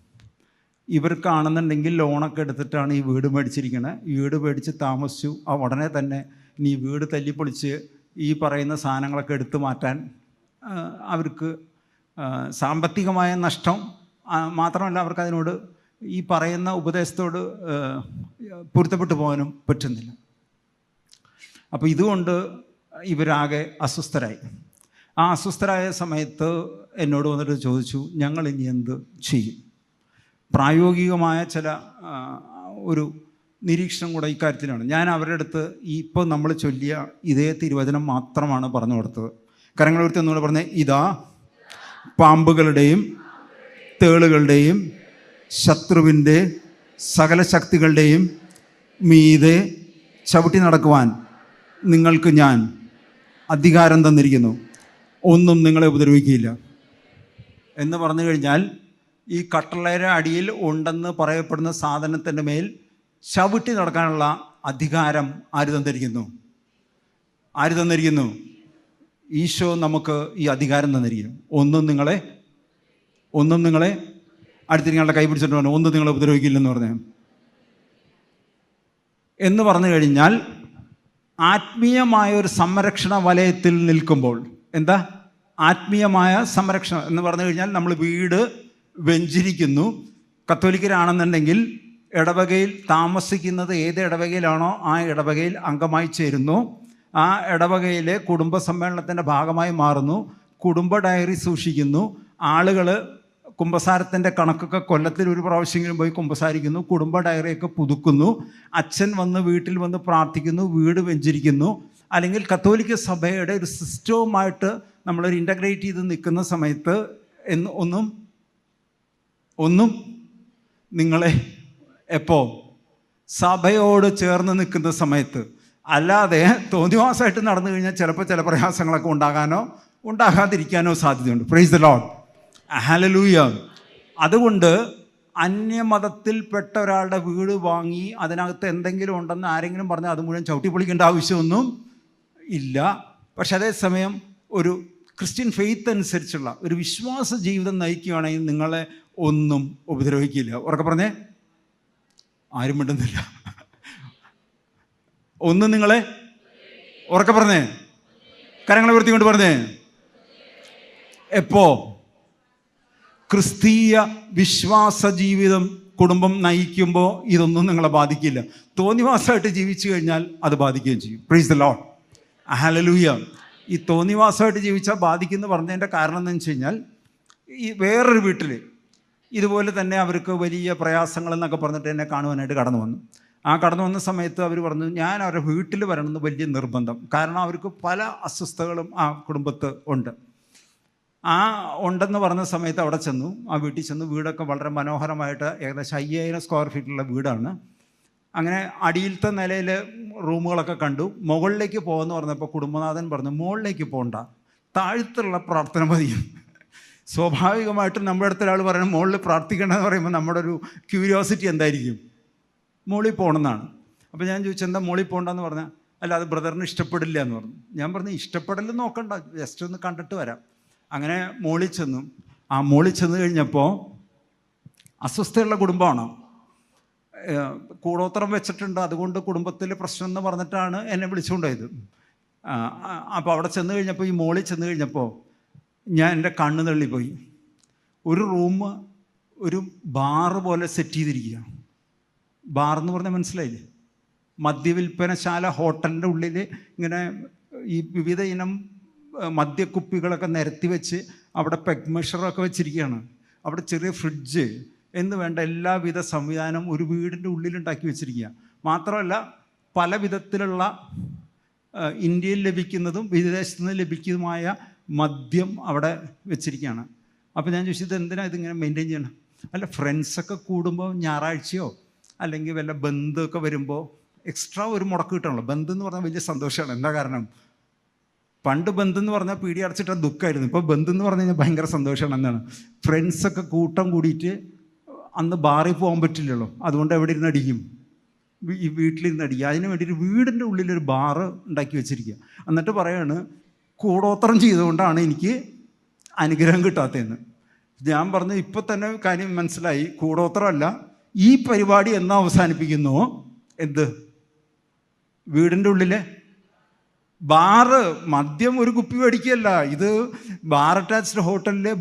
ഇവർക്കാണെന്നുണ്ടെങ്കിൽ ലോണൊക്കെ എടുത്തിട്ടാണ് ഈ വീട് മേടിച്ചിരിക്കുന്നത്. ഈ വീട് മേടിച്ച് താമസിച്ചു. ഉടനെ തന്നെ ഇനി വീട് തല്ലിപ്പൊളിച്ച് ഈ പറയുന്ന സാധനങ്ങളൊക്കെ എടുത്തു മാറ്റാൻ അവർക്ക് സാമ്പത്തികമായ നഷ്ടം മാത്രമല്ല, അവർക്കതിനോട് ഈ പറയുന്ന ഉപദേശത്തോട് പൊരുത്തപ്പെട്ടു പോകാനും പറ്റുന്നില്ല. അപ്പോൾ ഇതുകൊണ്ട് ഇവരാകെ അസ്വസ്ഥരായി. ആ അസ്വസ്ഥരായ സമയത്ത് എന്നോട് വന്നിട്ട് ചോദിച്ചു, ഞങ്ങൾ ഇനി എന്ത് ചെയ്യും? പ്രായോഗികമായ ചില ഒരു നിരീക്ഷണം കൂടെ ഇക്കാര്യത്തിലാണ്. ഞാൻ അവരുടെ അടുത്ത് ഇപ്പോൾ നമ്മൾ ചൊല്ലിയ ഇതേ തിരുവചനം മാത്രമാണ് പറഞ്ഞു കൊടുത്തത്. കരങ്ങളുയർത്തി ഒന്നുകൂടെ പറഞ്ഞേ, ഇതാ പാമ്പുകളുടെയും തേളുകളുടെയും ശത്രുവിൻ്റെ സകല ശക്തികളുടെയും മീതെ ചവിട്ടി നടക്കുവാൻ നിങ്ങൾക്ക് ഞാൻ അധികാരം തന്നിരിക്കുന്നു, ഒന്നും നിങ്ങളെ ഉപദ്രവിക്കുകയില്ല എന്ന് പറഞ്ഞു കഴിഞ്ഞാൽ ഈ കട്ടളയുടെ അടിയിൽ ഉണ്ടെന്ന് പറയപ്പെടുന്ന സാധനത്തിൻ്റെ മേൽ ചവിട്ടി നടക്കാനുള്ള അധികാരം ആര് തന്നിരിക്കുന്നു? ആര് തന്നിരിക്കുന്നു? ഈശോ നമുക്ക് ഈ അധികാരം തന്നിരിക്കുന്നു. ഒന്നും നിങ്ങളെ അടുത്തിരിക്കാനുള്ള കൈ പിടിച്ചിട്ട് പറഞ്ഞു, ഒന്നും നിങ്ങളെ ഉപദ്രവിക്കില്ലെന്ന് പറഞ്ഞു. എന്ന് പറഞ്ഞു കഴിഞ്ഞാൽ ആത്മീയമായ ഒരു സംരക്ഷണ വലയത്തിൽ നിൽക്കുമ്പോൾ, എന്താ ആത്മീയമായ സംരക്ഷണം എന്ന് പറഞ്ഞു കഴിഞ്ഞാൽ, നമ്മൾ വീട് വെഞ്ചരിക്കുന്നു. കത്തോലിക്കരാണെന്നുണ്ടെങ്കിൽ ഇടവകയിൽ താമസിക്കുന്നത് ഏത് ഇടവകയിലാണോ ആ ഇടവകയിൽ അംഗമായി ചേരുന്നു. ആ ഇടവകയിലെ കുടുംബ സമ്മേളനത്തിൻ്റെ ഭാഗമായി മാറുന്നു. കുടുംബ ഡയറി സൂക്ഷിക്കുന്നു. ആളുകൾ കുമ്പസാരത്തിൻ്റെ കണക്കൊക്കെ കൊല്ലത്തിൽ ഒരു പ്രാവശ്യമെങ്കിലും പോയി കുമ്പസാരിക്കുന്നു. കുടുംബ ഡയറിയൊക്കെ പുതുക്കുന്നു. അച്ഛൻ വന്ന് വീട്ടിൽ വന്ന് പ്രാർത്ഥിക്കുന്നു. വീട് വെഞ്ചരിക്കുന്നു. അല്ലെങ്കിൽ കത്തോലിക്ക സഭയുടെ ഒരു സിസ്റ്റവുമായിട്ട് നമ്മളൊരു ഇൻ്റഗ്രേറ്റ് ചെയ്ത് നിൽക്കുന്ന സമയത്ത് ഒന്നും നിങ്ങളെ എപ്പോൾ സഭയോട് ചേർന്ന് നിൽക്കുന്ന സമയത്ത്, അല്ലാതെ തോന്നിവാസമായിട്ട് നടന്നു കഴിഞ്ഞാൽ ചിലപ്പോൾ ചില പ്രയാസങ്ങളൊക്കെ ഉണ്ടാകാനോ ഉണ്ടാകാതിരിക്കാനോ സാധ്യതയുണ്ട്. Price the Lord. ഹല്ലേലൂയ. അതുകൊണ്ട് അന്യമതത്തിൽപ്പെട്ട ഒരാളുടെ വീട് വാങ്ങി അതിനകത്ത് എന്തെങ്കിലും ഉണ്ടെന്ന് ആരെങ്കിലും പറഞ്ഞാൽ അത് മുഴുവൻ ചവിട്ടി പൊളിക്കേണ്ട ആവശ്യമൊന്നും ഇല്ല. പക്ഷെ അതേസമയം ഒരു ക്രിസ്ത്യൻ ഫെയ്ത്ത് അനുസരിച്ചുള്ള ഒരു വിശ്വാസ ജീവിതം നയിക്കുകയാണെങ്കിൽ നിങ്ങളെ ഒന്നും ഉപദ്രവിക്കില്ല. ഉറക്കെ പറഞ്ഞേ, ആരും മിണ്ടുന്നില്ല. ഒന്നും നിങ്ങളെ, ഉറക്കെ പറഞ്ഞേ, കരങ്ങളെ ഉയർത്തിക്കൊണ്ട് പറഞ്ഞേ. എപ്പോ? ക്രിസ്തീയ വിശ്വാസ ജീവിതം കുടുംബം നയിക്കുമ്പോൾ ഇതൊന്നും നിങ്ങളെ ബാധിക്കില്ല. തോന്നിവാസമായിട്ട് ജീവിച്ചു കഴിഞ്ഞാൽ അത് ബാധിക്കുകയും ചെയ്യും. Praise the Lord, hallelujah. ഈ തോന്നിവാസമായിട്ട് ജീവിച്ചാൽ ബാധിക്കുമെന്ന് പറഞ്ഞതിൻ്റെ കാരണം എന്താണെന്ന് വെച്ച് കഴിഞ്ഞാൽ, ഈ വേറൊരു വീട്ടിൽ ഇതുപോലെ തന്നെ അവർക്ക് വലിയ പ്രയാസങ്ങളെന്നൊക്കെ പറഞ്ഞിട്ട് എന്നെ കാണുവാനായിട്ട് കടന്നു വന്നു. ആ കടന്നു വന്ന സമയത്ത് അവർ പറഞ്ഞു, ഞാൻ അവരുടെ വീട്ടിൽ വരണമെന്ന് വലിയ നിർബന്ധം. കാരണം അവർക്ക് പല അസ്വസ്ഥതകളും ആ കുടുംബത്ത് ഉണ്ട്. ആ ഉണ്ടെന്ന് പറഞ്ഞ സമയത്ത് അവിടെ ചെന്നു, ആ വീട്ടിൽ ചെന്നു. വീടൊക്കെ വളരെ മനോഹരമായിട്ട് ഏകദേശം 5000 സ്ക്വയർ ഫീറ്റുള്ള വീടാണ്. അങ്ങനെ അടിയിലത്തെ നിലയിൽ റൂമുകളൊക്കെ കണ്ടു. മുകളിലേക്ക് പോകുമെന്ന് പറഞ്ഞപ്പോൾ കുടുംബനാഥൻ പറഞ്ഞു, മുകളിലേക്ക് പോകണ്ട, താഴത്തുള്ള പ്രാർത്ഥന മതിയും. സ്വാഭാവികമായിട്ടും നമ്മുടെ അടുത്ത ഒരാൾ പറയുന്നത് മുകളിൽ പ്രാർത്ഥിക്കണമെന്ന് പറയുമ്പോൾ നമ്മുടെ ഒരു ക്യൂരിയോസിറ്റി എന്തായിരിക്കും? മുകളിൽ പോകണമെന്നാണ്. അപ്പോൾ ഞാൻ ചോദിച്ചു, എന്താ മുകളിൽ പോകണ്ടെന്ന് പറഞ്ഞാൽ, അല്ല അത് ബ്രദറിന് ഇഷ്ടപ്പെടില്ല എന്ന് പറഞ്ഞു. ഞാൻ പറഞ്ഞു, ഇഷ്ടപ്പെടൽ നോക്കണ്ട, ജസ്റ്റ് ഒന്ന് കണ്ടിട്ട് വരാം. അങ്ങനെ മുകളിൽ ചെന്നു. ആ മുകളിൽ ചെന്ന് കഴിഞ്ഞപ്പോൾ അസ്വസ്ഥയുള്ള കുടുംബമാണ്. കൂടോത്രം വെച്ചിട്ടുണ്ട്, അതുകൊണ്ട് കുടുംബത്തിൽ പ്രശ്നം എന്ന് പറഞ്ഞിട്ടാണ് എന്നെ വിളിച്ചുകൊണ്ടുപോയത്. അപ്പോൾ അവിടെ ചെന്ന് കഴിഞ്ഞപ്പോൾ, ഈ മുകളിൽ ചെന്ന് കഴിഞ്ഞപ്പോൾ ഞാൻ എൻ്റെ കണ്ണ് തള്ളിപ്പോയി. ഒരു റൂം ഒരു ബാറ് പോലെ സെറ്റ് ചെയ്തിരിക്കുകയാണ്. ബാറെന്ന് പറഞ്ഞാൽ മനസ്സിലായില്ലേ? മദ്യവിൽപ്പനശാല ഹോട്ടലിൻ്റെ ഉള്ളിൽ ഇങ്ങനെ ഈ വിവിധ ഇനം മദ്യക്കുപ്പികളൊക്കെ നിരത്തി വെച്ച് അവിടെ പെഗ് മെഷറൊക്കെ വെച്ചിരിക്കുകയാണ്. അവിടെ ചെറിയ ഫ്രിഡ്ജ് എന്ന് വേണ്ട എല്ലാവിധ സംവിധാനം ഒരു വീടിൻ്റെ ഉള്ളിലുണ്ടാക്കി വെച്ചിരിക്കുക. മാത്രമല്ല പല വിധത്തിലുള്ള ഇന്ത്യയിൽ ലഭിക്കുന്നതും വിദേശത്തു നിന്ന് ലഭിക്കുന്നതുമായ മദ്യം അവിടെ വെച്ചിരിക്കുകയാണ്. അപ്പോൾ ഞാൻ ചോദിച്ചത്, എന്തിനാണ് ഇതിങ്ങനെ മെയിൻറ്റെയിൻ ചെയ്യണം? അല്ല, ഫ്രണ്ട്സൊക്കെ കൂടുമ്പോൾ ഞായറാഴ്ചയോ അല്ലെങ്കിൽ വല്ല ബന്ധമൊക്കെ വരുമ്പോൾ എക്സ്ട്രാ ഒരു മുടക്ക് കിട്ടണല്ലോ. ബന്ധം എന്ന് പറഞ്ഞാൽ വലിയ സന്തോഷമാണ്. എന്താ കാരണം? പണ്ട് ബന്ധം എന്ന് പറഞ്ഞാൽ പീടി അടച്ചിട്ട ദുഃഖമായിരുന്നു. ഇപ്പോൾ ബന്ധം എന്ന് പറഞ്ഞു കഴിഞ്ഞാൽ ഭയങ്കര സന്തോഷമാണ്. എന്താണ്? ഫ്രണ്ട്സൊക്കെ കൂട്ടം കൂടിയിട്ട് അന്ന് ബാറിൽ പോകാൻ പറ്റില്ലല്ലോ, അതുകൊണ്ട് എവിടെ ഇരുന്ന് അടിക്കും? ഈ വീട്ടിലിരുന്ന് അടിക്കുക. അതിന് വേണ്ടിയിട്ട് വീടിൻ്റെ ഉള്ളിലൊരു ബാറ് ഉണ്ടാക്കി വെച്ചിരിക്കുക. എന്നിട്ട് പറയാണ്, കൂടോത്രം ചെയ്തുകൊണ്ടാണ് എനിക്ക് അനുഗ്രഹം കിട്ടാത്തതെന്ന്. ഞാൻ പറഞ്ഞു, ഇപ്പം തന്നെ കാര്യം മനസ്സിലായി. കൂടോത്രമല്ല, ഈ പരിപാടി എന്നാ അവസാനിപ്പിക്കുന്നു? എന്ത്? വീടിൻ്റെ ഉള്ളിലെ ബാറ്, മദ്യം ഒരു കുപ്പി മേടിക്കുകയല്ല. ഇത് ബാർ അറ്റാച്ച്ഡ് ഹോട്ടലിലെ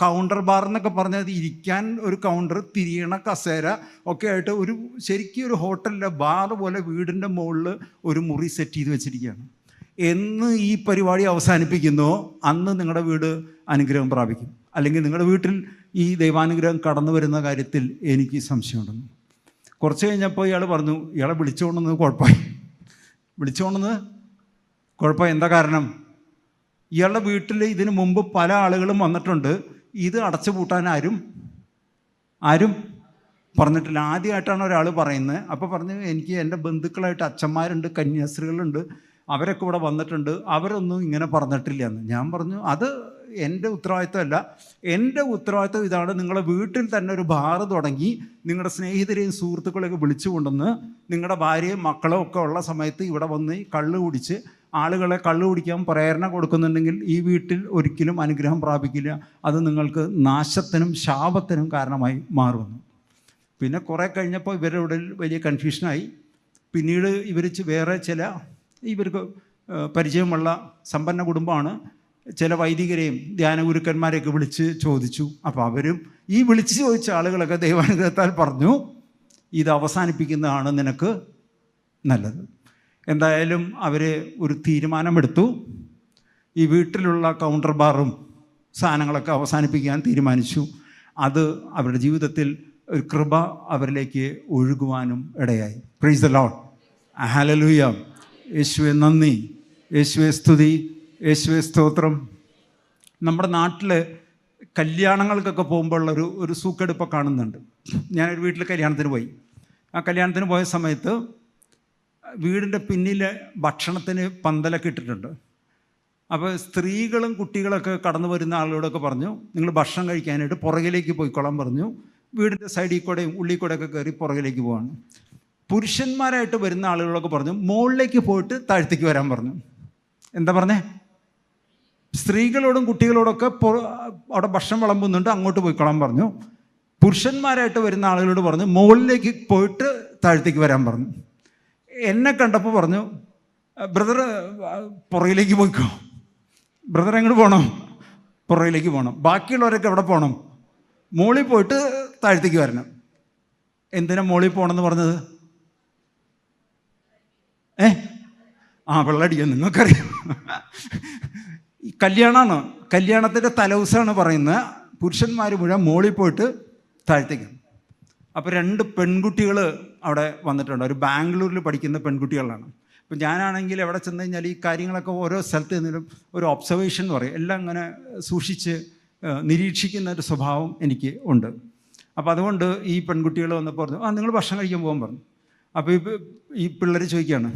കൗണ്ടർ ബാർ എന്നൊക്കെ പറഞ്ഞാൽ ഇരിക്കാൻ ഒരു കൗണ്ടർ, തിരിയണ കസേര ഒക്കെ ആയിട്ട് ഒരു ശരിക്കും ഒരു ഹോട്ടലിലെ ബാർ പോലെ വീടിൻ്റെ മുകളിൽ ഒരു മുറി സെറ്റ് ചെയ്ത് വെച്ചിരിക്കുകയാണ്. എന്ന് ഈ പരിപാടി അവസാനിപ്പിക്കുന്നോ അന്ന് നിങ്ങളുടെ വീട് അനുഗ്രഹം പ്രാപിക്കും. അല്ലെങ്കിൽ നിങ്ങളുടെ വീട്ടിൽ ഈ ദൈവാനുഗ്രഹം കടന്നു വരുന്ന കാര്യത്തിൽ എനിക്ക് സംശയമുണ്ടെന്ന്. കുറച്ച് കഴിഞ്ഞപ്പോൾ ഇയാൾ പറഞ്ഞു, ഇയാളെ വിളിച്ചുകൊണ്ടുവന്നത് കുഴപ്പമായി. വിളിച്ചുകൊണ്ടുവന്നത് കുഴപ്പമായി. എന്താ കാരണം? ഇയാളുടെ വീട്ടിൽ ഇതിനു മുമ്പ് പല ആളുകളും വന്നിട്ടുണ്ട്. ഇത് അടച്ചു പൂട്ടാൻ ആരും പറഞ്ഞിട്ടില്ല. ആദ്യമായിട്ടാണ് ഒരാൾ പറയുന്നത്. അപ്പോൾ പറഞ്ഞു, എനിക്ക് എൻ്റെ ബന്ധുക്കളായിട്ട് അച്ഛന്മാരുണ്ട്, കന്യാസ്ത്രീകളുണ്ട്, അവരൊക്കെ ഇവിടെ വന്നിട്ടുണ്ട്, അവരൊന്നും ഇങ്ങനെ പറഞ്ഞിട്ടില്ല എന്ന്. ഞാൻ പറഞ്ഞു, അത് എൻ്റെ ഉത്തരവാദിത്തമല്ല. എൻ്റെ ഉത്തരവാദിത്തം ഇതാണ്, നിങ്ങളുടെ വീട്ടിൽ തന്നെ ഒരു ബാറ് തുടങ്ങി നിങ്ങളുടെ സ്നേഹിതരെയും സുഹൃത്തുക്കളെയൊക്കെ വിളിച്ചു കൊണ്ടുവന്ന് നിങ്ങളുടെ ഭാര്യയും മക്കളും ഒക്കെ ഉള്ള സമയത്ത് ഇവിടെ വന്ന് കള്ള് കുടിച്ച് ആളുകളെ കള്ള് കുടിക്കാൻ പ്രേരണ കൊടുക്കുന്നുണ്ടെങ്കിൽ ഈ വീട്ടിൽ ഒരിക്കലും അനുഗ്രഹം പ്രാപിക്കില്ല. അത് നിങ്ങൾക്ക് നാശത്തിനും ശാപത്തിനും കാരണമായി മാറുമെന്ന്. പിന്നെ കുറേ കഴിഞ്ഞപ്പോൾ ഇവരുടെ വലിയ കൺഫ്യൂഷനായി. പിന്നീട് ഇവർ വേറെ ചില ഇവർക്ക് പരിചയമുള്ള സമ്പന്ന കുടുംബമാണ്, ചില വൈദികരെയും ധ്യാനഗുരുക്കന്മാരെയൊക്കെ വിളിച്ച് ചോദിച്ചു. അപ്പോൾ അവരും ഈ വിളിച്ച് ചോദിച്ച ആളുകളൊക്കെ ദൈവാനുഗ്രഹത്താൽ പറഞ്ഞു, ഇത് അവസാനിപ്പിക്കുന്നതാണ് നിനക്ക് നല്ലത്. എന്തായാലും അവർ ഒരു തീരുമാനമെടുത്തു. ഈ വീട്ടിലുള്ള കൗണ്ടർ ബാറും സാധനങ്ങളൊക്കെ അവസാനിപ്പിക്കാൻ തീരുമാനിച്ചു. അത് അവരുടെ ജീവിതത്തിൽ ഒരു കൃപ അവരിലേക്ക് ഒഴുകുവാനും ഇടയായി. പ്രൈസ് ദ ലോർഡ്, ഹല്ലേലൂയ. യേശുവേ നന്ദി, യേശുവേ സ്തുതി, യേശുവേ സ്തോത്രം. നമ്മുടെ നാട്ടിൽ കല്യാണങ്ങൾക്കൊക്കെ പോകുമ്പോഴുള്ള ഒരു സൂക്കെടുപ്പൊക്കെ കാണുന്നുണ്ട്. ഞാനൊരു വീട്ടിൽ കല്യാണത്തിന് പോയി. ആ കല്യാണത്തിന് പോയ സമയത്ത് വീടിൻ്റെ പിന്നിൽ ഭക്ഷണത്തിന് പന്തലൊക്കെ ഇട്ടിട്ടുണ്ട്. അപ്പോൾ സ്ത്രീകളും കുട്ടികളൊക്കെ കടന്നു വരുന്ന ആളുകളോടൊക്കെ പറഞ്ഞു, നിങ്ങൾ ഭക്ഷണം കഴിക്കാനായിട്ട് പുറകിലേക്ക് പോയിക്കൊള്ളാൻ പറഞ്ഞു. വീടിൻ്റെ സൈഡിൽ കൂടെയും ഉള്ളിൽ കൂടെയൊക്കെ കയറി പുറകിലേക്ക് പോവാണ്. പുരുഷന്മാരായിട്ട് വരുന്ന ആളുകളൊക്കെ പറഞ്ഞു മുകളിലേക്ക് പോയിട്ട് താഴത്തേക്ക് വരാൻ പറഞ്ഞു. എന്താ പറഞ്ഞേ? സ്ത്രീകളോടും കുട്ടികളോടൊക്കെ അവിടെ ഭക്ഷണം വിളമ്പുന്നുണ്ട്, അങ്ങോട്ട് പോയിക്കൊള്ളാൻ പറഞ്ഞു. പുരുഷന്മാരായിട്ട് വരുന്ന ആളുകളോട് പറഞ്ഞു മുകളിലേക്ക് പോയിട്ട് താഴത്തേക്ക് വരാൻ പറഞ്ഞു. എന്നെ കണ്ടപ്പോൾ പറഞ്ഞു, ബ്രദർ പുറകിലേക്ക് പോയിക്കോ. ബ്രദർ എങ്ങോട്ട് പോകണം? പുറകിലേക്ക് പോകണം. ബാക്കിയുള്ളവരൊക്കെ എവിടെ പോകണം? മുകളിൽ പോയിട്ട് താഴത്തേക്ക് വരണം. എന്തിനാ മുകളിൽ പോകണമെന്ന് പറഞ്ഞത്? വെള്ളടിക്കാൻ നിങ്ങൾക്കറിയാം. കല്യാണമാണ്, കല്യാണത്തിൻ്റെ തലേദിവസമാണ് പറയുന്നത്. പുരുഷന്മാർ മുഴുവൻ മുകളിൽ പോയിട്ട് താഴത്തേക്ക്. അപ്പോൾ 2 പെൺകുട്ടികൾ അവിടെ വന്നിട്ടുണ്ട്. ഒരു ബാംഗ്ലൂരിൽ പഠിക്കുന്ന പെൺകുട്ടികളാണ്. അപ്പോൾ ഞാനാണെങ്കിൽ എവിടെ ചെന്ന് കഴിഞ്ഞാൽ ഈ കാര്യങ്ങളൊക്കെ ഓരോ സ്ഥലത്ത് നിന്നും ഒരു ഒബ്സർവേഷൻ എന്ന് പറയും, എല്ലാം ഇങ്ങനെ സൂക്ഷിച്ച് നിരീക്ഷിക്കുന്ന ഒരു സ്വഭാവം എനിക്ക് ഉണ്ട്. അപ്പോൾ അതുകൊണ്ട് ഈ പെൺകുട്ടികൾ വന്നപ്പോൾ പറഞ്ഞു, നിങ്ങൾ ഭക്ഷണം കഴിക്കാൻ പോകാൻ പറഞ്ഞു. അപ്പോൾ ഈ പിള്ളേർ ചോദിക്കുകയാണ്,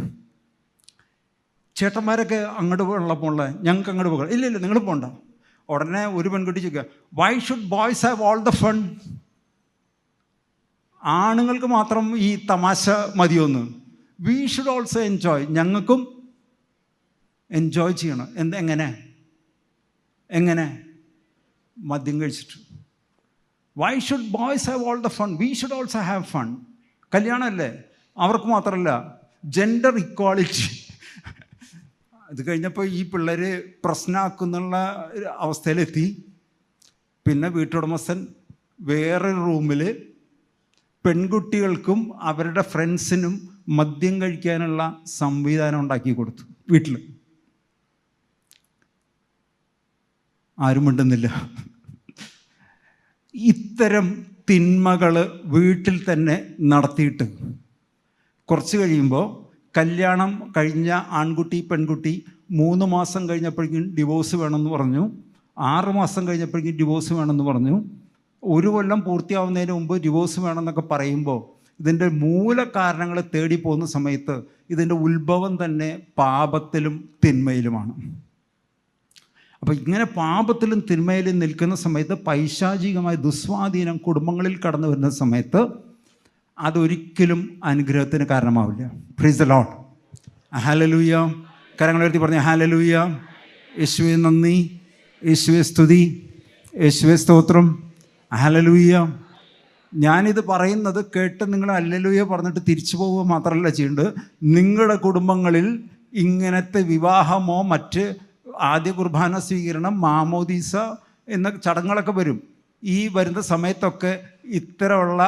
ചേട്ടന്മാരൊക്കെ അങ്ങോട്ട് ഉള്ളപ്പോൾ ഞങ്ങൾക്ക് അങ്ങോട്ട് പോകാം. ഇല്ല നിങ്ങൾ പോകണ്ട. ഉടനെ ഒരു പെൺകുട്ടി ചോദിക്കുക, why should boys have all the fun? ആണുങ്ങൾക്ക് മാത്രം ഈ തമാശ മതിയൊന്ന്. We should also enjoy. ഞങ്ങൾക്കും എൻജോയ് ചെയ്യണം. എങ്ങനെ? മദ്യം കഴിച്ചിട്ട്. Why should boys have all the fun? We should also have fun. കല്യാണമല്ലേ, അവർക്ക് മാത്രമല്ല, ജെൻഡർ ഇക്വാളിറ്റി. ഇത് കഴിഞ്ഞപ്പോൾ ഈ പിള്ളേർ പ്രശ്നമാക്കുന്നുള്ള അവസ്ഥയിലെത്തി. പിന്നെ വീട്ടുടമസ്ഥൻ വേറൊരു റൂമിൽ പെൺകുട്ടികൾക്കും അവരുടെ ഫ്രണ്ട്സിനും മദ്യം കഴിക്കാനുള്ള സംവിധാനം ഉണ്ടാക്കി കൊടുത്തു വീട്ടിൽ. ആരും മിണ്ടുന്നില്ല. ഇത്തരം തിന്മകൾ വീട്ടിൽ തന്നെ നടത്തിയിട്ട് കുറച്ച് കഴിയുമ്പോൾ കല്യാണം കഴിഞ്ഞ ആൺകുട്ടി പെൺകുട്ടി 3 മാസം കഴിഞ്ഞപ്പോഴേക്കും ഡിവോഴ്സ് വേണമെന്ന് പറഞ്ഞു. 6 മാസം കഴിഞ്ഞപ്പോഴേക്കും ഡിവോഴ്സ് വേണമെന്ന് പറഞ്ഞു. 1 കൊല്ലം പൂർത്തിയാവുന്നതിന് മുമ്പ് ഡിവോഴ്സ് വേണമെന്നൊക്കെ പറയുമ്പോൾ ഇതിൻ്റെ മൂല കാരണങ്ങൾ തേടി പോകുന്ന സമയത്ത് ഇതിൻ്റെ ഉത്ഭവം തന്നെ പാപത്തിലും തിന്മയിലുമാണ്. അപ്പോൾ ഇങ്ങനെ പാപത്തിലും തിന്മയിലും നിൽക്കുന്ന സമയത്ത് പൈശാചികമായ ദുസ്വാധീനം കുടുംബങ്ങളിൽ കടന്നു വരുന്ന സമയത്ത് അതൊരിക്കലും അനുഗ്രഹത്തിന് കാരണമാവില്ല. Praise the Lord. ഹല്ലേലൂയ. കരങ്ങളുയർത്തി പറഞ്ഞ ഹല്ലേലൂയ. യേശുവേ നന്ദി, യേശുവേ സ്തുതി, യേശുവേ സ്തോത്രം. ഹല്ലേലൂയ. ഞാനിത് പറയുന്നത് കേട്ട് നിങ്ങൾ ഹല്ലേലൂയ പറഞ്ഞിട്ട് തിരിച്ചു പോവുക മാത്രമല്ല ചെയ്യേണ്ടത്. നിങ്ങളുടെ കുടുംബങ്ങളിൽ ഇങ്ങനത്തെ വിവാഹമോ മറ്റ് ആദ്യ കുർബാന സ്വീകരണം, മാമോദീസ എന്ന ചടങ്ങുകളൊക്കെ വരും. ഈ വരുന്ന സമയത്തൊക്കെ ഇത്തരമുള്ള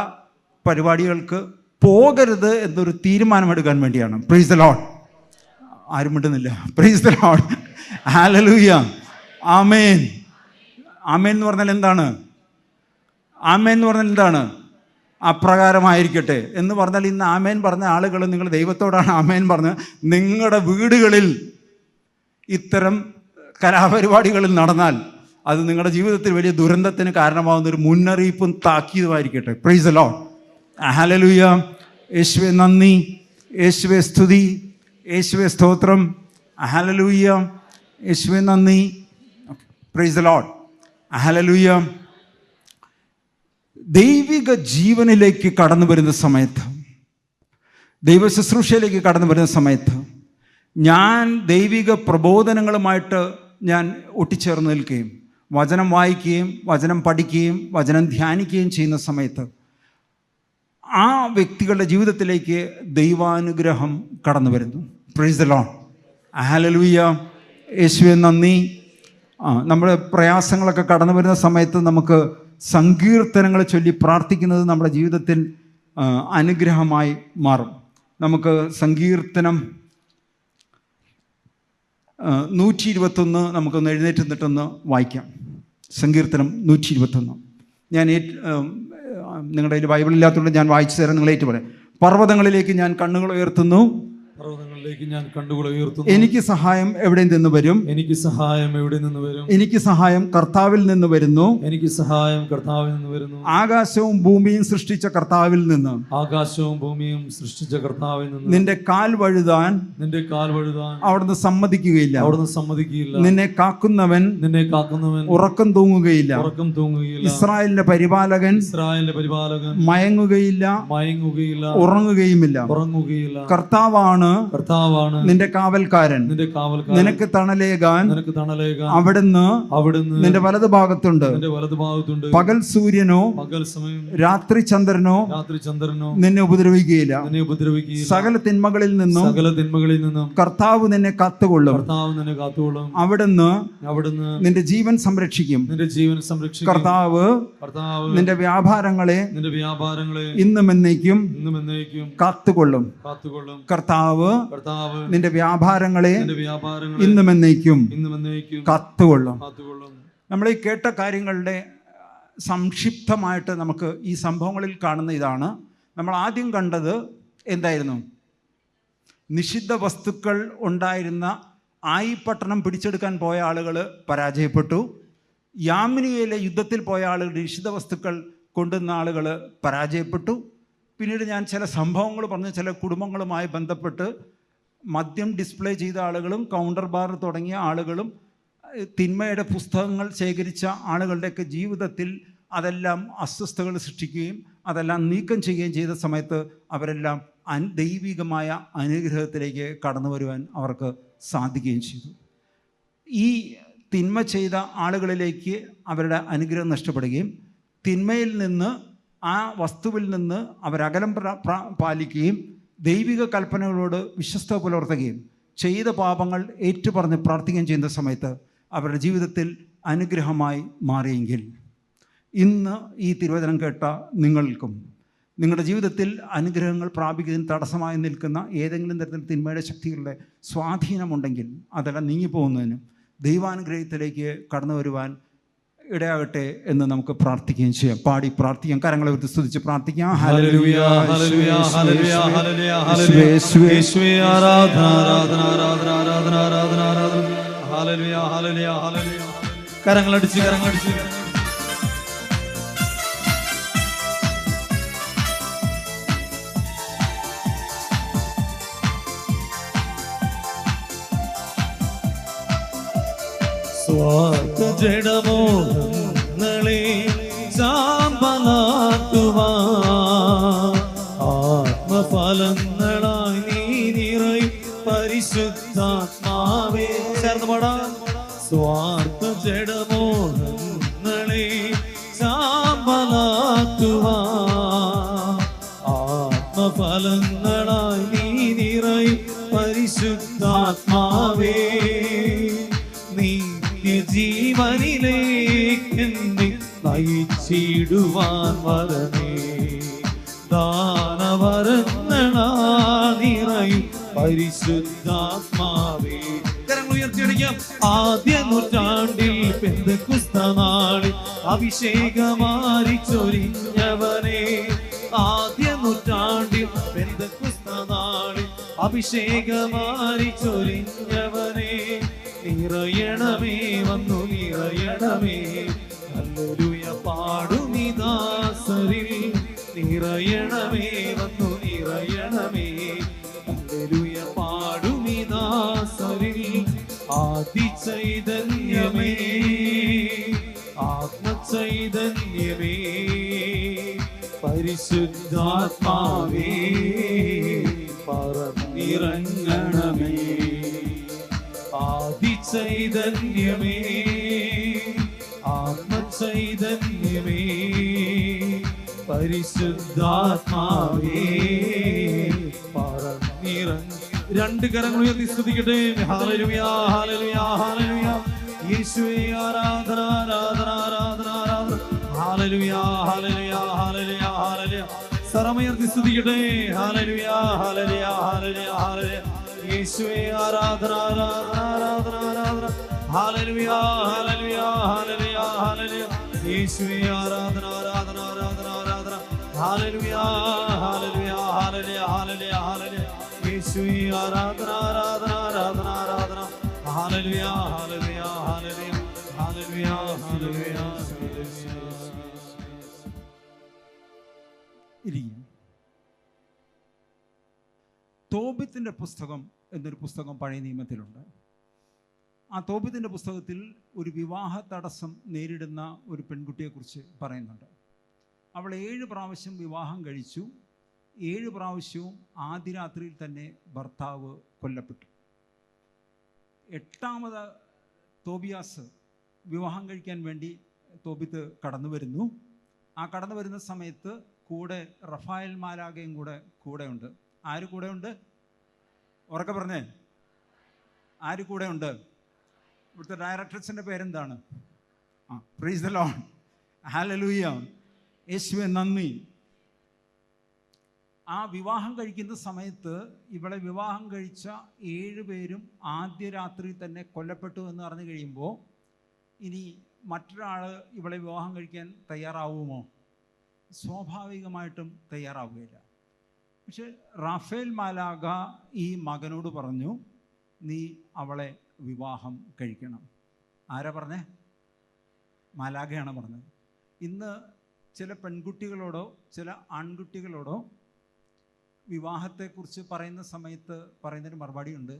പരിപാടികൾക്ക് പോകരുത് എന്നൊരു തീരുമാനമെടുക്കാൻ വേണ്ടിയാണ്. Price the Lord. ആരും മിണ്ടുന്നില്ല. Price the Lord. ഹല്ലേലൂയ. ആമേൻ. ആമേൻ എന്ന് പറഞ്ഞാൽ എന്താണ്? ആമേൻ എന്ന് പറഞ്ഞാൽ എന്താണ്? അപ്രകാരമായിരിക്കട്ടെ എന്ന് പറഞ്ഞാൽ ഇന്ന് ആമേൻ പറഞ്ഞ ആളുകൾ നിങ്ങൾ ദൈവത്തോടാണ് ആമേൻ പറഞ്ഞത്. നിങ്ങളുടെ വീടുകളിൽ ഇത്തരം കലാപരിപാടികളിൽ നടന്നാൽ അത് നിങ്ങളുടെ ജീവിതത്തിൽ വലിയ ദുരന്തത്തിന് കാരണമാകുന്ന ഒരു മുന്നറിയിപ്പും താക്കീതുമായിരിക്കട്ടെ. Praise the Lord. ഹല്ലേലൂയ. യേശുവേ നന്ദി, യേശുവേ സ്തുതി, യേശുവേ സ്തോത്രം. ഹല്ലേലൂയ. യേശുവേ നന്ദി. Praise the Lord. ഹല്ലേലൂയ. ദൈവിക ജീവനിലേക്ക് കടന്നു വരുന്ന സമയത്ത്, ദൈവ ശുശ്രൂഷയിലേക്ക് കടന്നു വരുന്ന സമയത്ത് ഞാൻ ദൈവിക പ്രബോധനങ്ങളുമായിട്ട് ഞാൻ ഒട്ടിച്ചേർന്ന് നിൽക്കുകയും വചനം വായിക്കുകയും വചനം പഠിക്കുകയും വചനം ധ്യാനിക്കുകയും ചെയ്യുന്ന സമയത്ത് ആ വ്യക്തികളുടെ ജീവിതത്തിലേക്ക് ദൈവാനുഗ്രഹം കടന്നു വരുന്നു. Price the Lord. ഹല്ലേലൂയ. യേശുവേ നന്ദി. നമ്മുടെ പ്രയാസങ്ങളൊക്കെ കടന്നു വരുന്ന സമയത്ത് നമുക്ക് സങ്കീർത്തനങ്ങൾ ചൊല്ലി പ്രാർത്ഥിക്കുന്നത് നമ്മുടെ ജീവിതത്തിൽ അനുഗ്രഹമായി മാറും. നമുക്ക് സങ്കീർത്തനം 121 നമുക്കൊന്ന് എഴുന്നേറ്റ് നിന്നിട്ടൊന്ന് വായിക്കാം. സങ്കീർത്തനം 121. ഞാൻ നിങ്ങളുടെ കയ്യിൽ ബൈബിൾ ഇല്ലാത്തതുകൊണ്ട് ഞാൻ വായിച്ചു തരാം. നിങ്ങൾ ഏറ്റു പറയാം. പർവ്വതങ്ങളിലേക്ക് ഞാൻ കണ്ണുകൾ ഉയർത്തുന്നു, കർത്താവിലേക്ക് ഞാൻ കണ്ണുകൾ ഉയർത്തുന്നു. എനിക്ക് സഹായം എവിടെ നിന്ന് വരും? എനിക്ക് സഹായം എവിടെ നിന്ന് വരും? എനിക്ക് സഹായം കർത്താവിൽ നിന്ന് വരുന്നു. എനിക്ക് സഹായം കർത്താവിൽ നിന്ന് വരുന്നു. ആകാശവും ഭൂമിയും സൃഷ്ടിച്ച കർത്താവിൽ നിന്ന്. ആകാശവും ഭൂമിയും സൃഷ്ടിച്ച കർത്താവിൽ നിന്ന്. നിന്റെ കാൽ വഴുതാൻ അവിടുന്ന് സമ്മതിക്കുകയില്ല. നിന്നെ കാക്കുന്നവൻ ഉറക്കം തൂങ്ങുകയില്ല. ഇസ്രായേലിന്റെ പരിപാലകൻ മയങ്ങുകയില്ല, ഉറങ്ങുകയില്ല. കർത്താവാണ് നിന്റെ കാവൽക്കാരൻ. നിനക്ക് തണലേകാൻ അവിടുന്ന് നിന്റെ വലതു ഭാഗത്തുണ്ട്. പകൽ സൂര്യനോ രാത്രി ചന്ദ്രനോ നിന്നെ ഉപദ്രവിക്കുകയില്ല. സകല തിന്മകളിൽ നിന്നും കർത്താവ് നിന്നെ കാത്തുകൊള്ളും. അവിടുന്ന് നിന്റെ ജീവൻ സംരക്ഷിക്കും. കർത്താവ് നിന്റെ വ്യാപാരങ്ങളെ ഇന്നും എന്നേക്കും കാത്തുകൊള്ളും. കർത്താവ് നിന്റെ വ്യാപാരങ്ങളെ ഇന്നും എന്നേക്കും കാത്തുകൊള്ളും. നമ്മൾ ഈ കേട്ട കാര്യങ്ങളുടെ സംക്ഷിപ്തമായിട്ട് നമുക്ക് ഈ സംഭവങ്ങളിൽ കാണുന്ന ഇതാണ്. നമ്മൾ ആദ്യം കണ്ടത് എന്തായിരുന്നു? നിഷിദ്ധ വസ്തുക്കൾ ഉണ്ടായിരുന്ന ആയിപ്പട്ടണം പിടിച്ചെടുക്കാൻ പോയ ആളുകൾ പരാജയപ്പെട്ടു. യാമിനിയയിലെ യുദ്ധത്തിൽ പോയ ആളുകൾ, നിഷിദ്ധ വസ്തുക്കൾ കൊണ്ടുവന്ന ആളുകൾ പരാജയപ്പെട്ടു. പിന്നീട് ഞാൻ ചില സംഭവങ്ങൾ പറഞ്ഞു. ചില കുടുംബങ്ങളുമായി ബന്ധപ്പെട്ട് മദ്യം ഡിസ്പ്ലേ ചെയ്ത ആളുകളും കൗണ്ടർ ബാർ തുടങ്ങിയ ആളുകളും തിന്മയുടെ പുസ്തകങ്ങൾ ശേഖരിച്ച ആളുകളുടെയൊക്കെ ജീവിതത്തിൽ അതെല്ലാം അസ്വസ്ഥതകൾ സൃഷ്ടിക്കുകയും അതെല്ലാം നീക്കം ചെയ്യുകയും ചെയ്ത സമയത്ത് അവരെല്ലാം ദൈവികമായ അനുഗ്രഹത്തിലേക്ക് കടന്നു വരുവാൻ അവർക്ക് സാധിക്കുകയും ചെയ്തു. ഈ തിന്മ ചെയ്ത ആളുകളിലേക്ക് അവരുടെ അനുഗ്രഹം നഷ്ടപ്പെടുകയും തിന്മയിൽ നിന്ന്, ആ വസ്തുവിൽ നിന്ന് അവരകലം പാലിക്കുകയും ദൈവിക കൽപ്പനകളോട് വിശ്വസ്ത പുലർത്തുകയും ചെയ്ത പാപങ്ങൾ ഏറ്റുപറഞ്ഞ് പ്രാർത്ഥിക്കുകയും ചെയ്യുന്ന സമയത്ത് അവരുടെ ജീവിതത്തിൽ അനുഗ്രഹമായി മാറിയെങ്കിൽ ഇന്ന് ഈ തിരുവചനം കേട്ട നിങ്ങൾക്കും നിങ്ങളുടെ ജീവിതത്തിൽ അനുഗ്രഹങ്ങൾ പ്രാപിക്കുന്നതിന് തടസ്സമായി നിൽക്കുന്ന ഏതെങ്കിലും തരത്തിൽ തിന്മയുടെ ശക്തികളുടെ സ്വാധീനമുണ്ടെങ്കിൽ അതെല്ലാം നീങ്ങിപ്പോകുന്നതിനും ദൈവാനുഗ്രഹത്തിലേക്ക് കടന്നു വരുവാൻ ഇടയാകട്ടെ എന്ന് നമുക്ക് പ്രാർത്ഥിക്കുകയും ചെയ്യാം. പാടി പ്രാർത്ഥിക്കാം. കരങ്ങളെ ഉയർത്തി സ്തുതിച്ച് പ്രാർത്ഥിക്കാം. ഹല്ലേലൂയ, ഹല്ലേലൂയ, ഹല്ലേലൂയ, ഹല്ലേലൂയ, യേശുവേ ആരാധന, ആരാധന, ആരാധന, ആരാധന, ആരാധന, ആരാധന. ഹല്ലേലൂയ, ഹല്ലേലൂയ, ഹല്ലേലൂയ. കരങ്ങളടിച്ച് സ്വാർത്ഥ ജഡമോഹങ്ങളെ സാമ്പലാക്കുവാൻ ആത്മഫലങ്ങളായി നീ നിറയും പരിശുദ്ധാത്മാവേ. ചേർന്ന് പാടാം. സ്വാർത്ഥ ജഡമോഹങ്ങളെ സാമ്പലാക്കുവാൻ ആത്മഫലങ്ങളായി നീ നിറയും പരിശുദ്ധാത്മാവേ. ജീവനിലേക്ക് നയിച്ചിടുവാൻ വരണേ. ദാനവരങ്ങളായി പരിശുദ്ധാത്മാവേ. ഉയർത്തിയടിക്കാം. ആദ്യ നൂറ്റാണ്ടിൽ പെന്തക്കുസ്തനാളിൽ അഭിഷേകമാരി ചൊരിഞ്ഞവനെ. ആദ്യ നൂറ്റാണ്ടിൽ പെന്തക്കുസ്തനാളിൽ അഭിഷേകമാരി ചൊരിഞ്ഞവനെ. നിറയണമേ, വന്നു നിറയണമേ. ഹല്ലേലൂയ പാടുമീ ദാസരിൽ. നിറയണമേ, വന്നു നിറയണമേ. ഹല്ലേലൂയ പാടുമീ ദാസരിൽ. ആദിചൈതന്യമേ, ആത്മചൈതന്യമേ, പരിശുദ്ധാത്മാവേ പറന്നിറങ്ങണമേ. ആദിചൈതന്യമേ, ആത്മചൈതന്യമേ, പരിശുദ്ധാത്മാവേ പറന്നിറങ്ങ. രണ്ട് കരങ്ങൾ ഉയർത്തി സ്തുതിക്കട്ടെ. ഹല്ലേലൂയ, ഹല്ലേലൂയ, ഹല്ലേലൂയ. യേശുവേ ആരാധന, ആരാധന, ആരാധന, ആരാധന. ഹല്ലേലൂയ, ഹല്ലേലൂയ, ഹല്ലേലൂയ, ഹല്ലേലൂയ. സ്വരമുയർത്തി സ്തുതിക്കട്ടെ. ഹല്ലേലൂയ, ഹല്ലേലൂയ, ഹല്ലേലൂയ, ഹല്ലേലൂയ. യേശുവേ ആരാധന, ആരാധന, ആരാധന, ആരാധന. ഹല്ലേലൂയ, ഹല്ലേലൂയ, ഹല്ലേലൂയ, ഹല്ലേലൂയ. യേശുവേ ആരാധന, ആരാധന, ആരാധന, ആരാധന. ഹല്ലേലൂയ, ഹല്ലേലൂയ, ഹല്ലേലൂയ, ഹല്ലേലൂയ, ഹല്ലേലൂയ. യേശുവേ ആരാധന ആരാധന ആരാധന ആരാധന. ഹല്ലേലൂയ ഹല്ലേലൂയ ഹല്ലേലൂയ ഹല്ലേലൂയ ഹല്ലേലൂയ ഹല്ലേലൂയ. ഇരിക്കും. തോബിത്തിൻ്റെ പുസ്തകം എന്നൊരു പുസ്തകം പഴയ നിയമത്തിലുണ്ട്. ആ തോബിത്തിൻ്റെ പുസ്തകത്തിൽ ഒരു വിവാഹ തടസ്സം നേരിടുന്ന ഒരു പെൺകുട്ടിയെക്കുറിച്ച് പറയുന്നുണ്ട്. അവൾ 7 പ്രാവശ്യം വിവാഹം കഴിച്ചു. 7 പ്രാവശ്യവും ആദ്യ രാത്രിയിൽ തന്നെ ഭർത്താവ് കൊല്ലപ്പെട്ടു. 8ാമത് തോബിയാസ് വിവാഹം കഴിക്കാൻ വേണ്ടി തോബിത്ത് കടന്നു വരുന്നു. ആ കടന്നു വരുന്ന സമയത്ത് കൂടെ റഫായേൽ മാലാഖയും കൂടെ ഉണ്ട്. ആര് കൂടെ ഉണ്ട്? ഉറക്കെ പറഞ്ഞേ, ആര് കൂടെ ഉണ്ട്? ഇവിടുത്തെ ഡയറക്ടേഴ്സിൻ്റെ പേരെന്താണ്? പ്രൈസ് ദി ലോർഡ്, ഹല്ലേലൂയ, യേശുവേ നന്ദി. ആ വിവാഹം കഴിക്കുന്ന സമയത്ത് ഇവളെ വിവാഹം കഴിച്ച 7 പേരും ആദ്യ രാത്രി തന്നെ കൊല്ലപ്പെട്ടു എന്ന് അറിഞ്ഞു കഴിയുമ്പോൾ ഇനി മറ്റൊരാൾ ഇവളെ വിവാഹം കഴിക്കാൻ തയ്യാറാവുമോ? സ്വാഭാവികമായിട്ടും തയ്യാറാവുകയില്ല. പക്ഷെ റാഫേൽ മാലാഖ ഈ മകനോട് പറഞ്ഞു, നീ അവളെ വിവാഹം കഴിക്കണം. ആരാ പറഞ്ഞേ? മാലാഖയാണ് പറഞ്ഞത്. ഇന്ന് ചില പെൺകുട്ടികളോടോ ചില ആൺകുട്ടികളോടോ വിവാഹത്തെക്കുറിച്ച് പറയുന്ന സമയത്ത് പറയുന്നൊരു മറുപടിയുണ്ട്,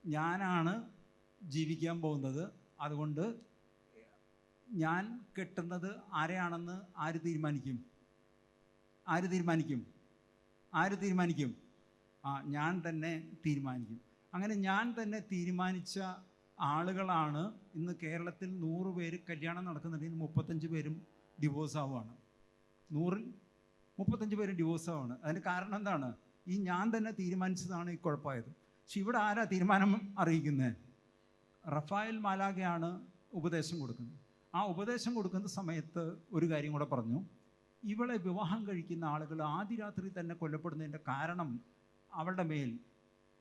ഞാനാണ് ജീവിക്കാൻ പോകുന്നത്, അതുകൊണ്ട് ഞാൻ കെട്ടുന്നത് ആരെയാണെന്ന് ആര് തീരുമാനിക്കും? ഞാൻ തന്നെ തീരുമാനിക്കും. അങ്ങനെ ഞാൻ തന്നെ തീരുമാനിച്ച ആളുകളാണ് ഇന്ന് കേരളത്തിൽ 100 പേര് കല്യാണം നടക്കുന്നുണ്ടെങ്കിൽ 35 പേരും ഡിവോഴ്സ് ആവുകയാണ്. 100ൽ 35 പേരും ഡിവോഴ്സ് ആവുകയാണ്. അതിന് കാരണം എന്താണ്? ഈ ഞാൻ തന്നെ തീരുമാനിച്ചതാണ് ഈ കുഴപ്പമായത്. പക്ഷെ ഇവിടെ ആരാ തീരുമാനം അറിയിക്കുന്നത്? റഫായേൽ മാലാഖയാണ് ഉപദേശം കൊടുക്കുന്നത്. ആ ഉപദേശം കൊടുക്കുന്ന സമയത്ത് ഒരു കാര്യം കൂടെ പറഞ്ഞു, ഇവളെ വിവാഹം കഴിക്കുന്ന ആളുകൾ ആദ്യ രാത്രി തന്നെ കൊല്ലപ്പെടുന്നതിൻ്റെ കാരണം അവളുടെ മേൽ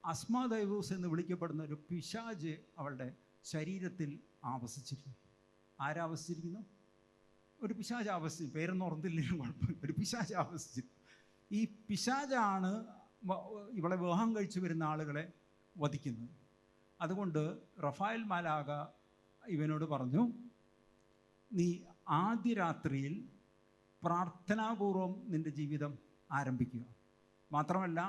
അസ്മാദൈവൂസ് എന്ന് വിളിക്കപ്പെടുന്ന ഒരു പിശാച് അവളുടെ ശരീരത്തിൽ ആവസിച്ചിരിക്കുന്നു. ആരാവസിച്ചിരിക്കുന്നു? ഒരു പിശാച് ആവസിച്ചു. പേരൊന്നും ഓർത്തില്ലെങ്കിലും കുഴപ്പമില്ല, ഒരു പിശാച് ആവസിച്ചിരിക്കുന്നു. ഈ പിശാചാണ് ഇവളെ വിവാഹം കഴിച്ചു വരുന്ന ആളുകളെ വധിക്കുന്നത്. അതുകൊണ്ട് റഫായേൽ മാലാഖ ഇവനോട് പറഞ്ഞു, നീ ആദ്യ രാത്രിയിൽ പ്രാർത്ഥനാപൂർവം നിൻ്റെ ജീവിതം ആരംഭിക്കുക. മാത്രമല്ല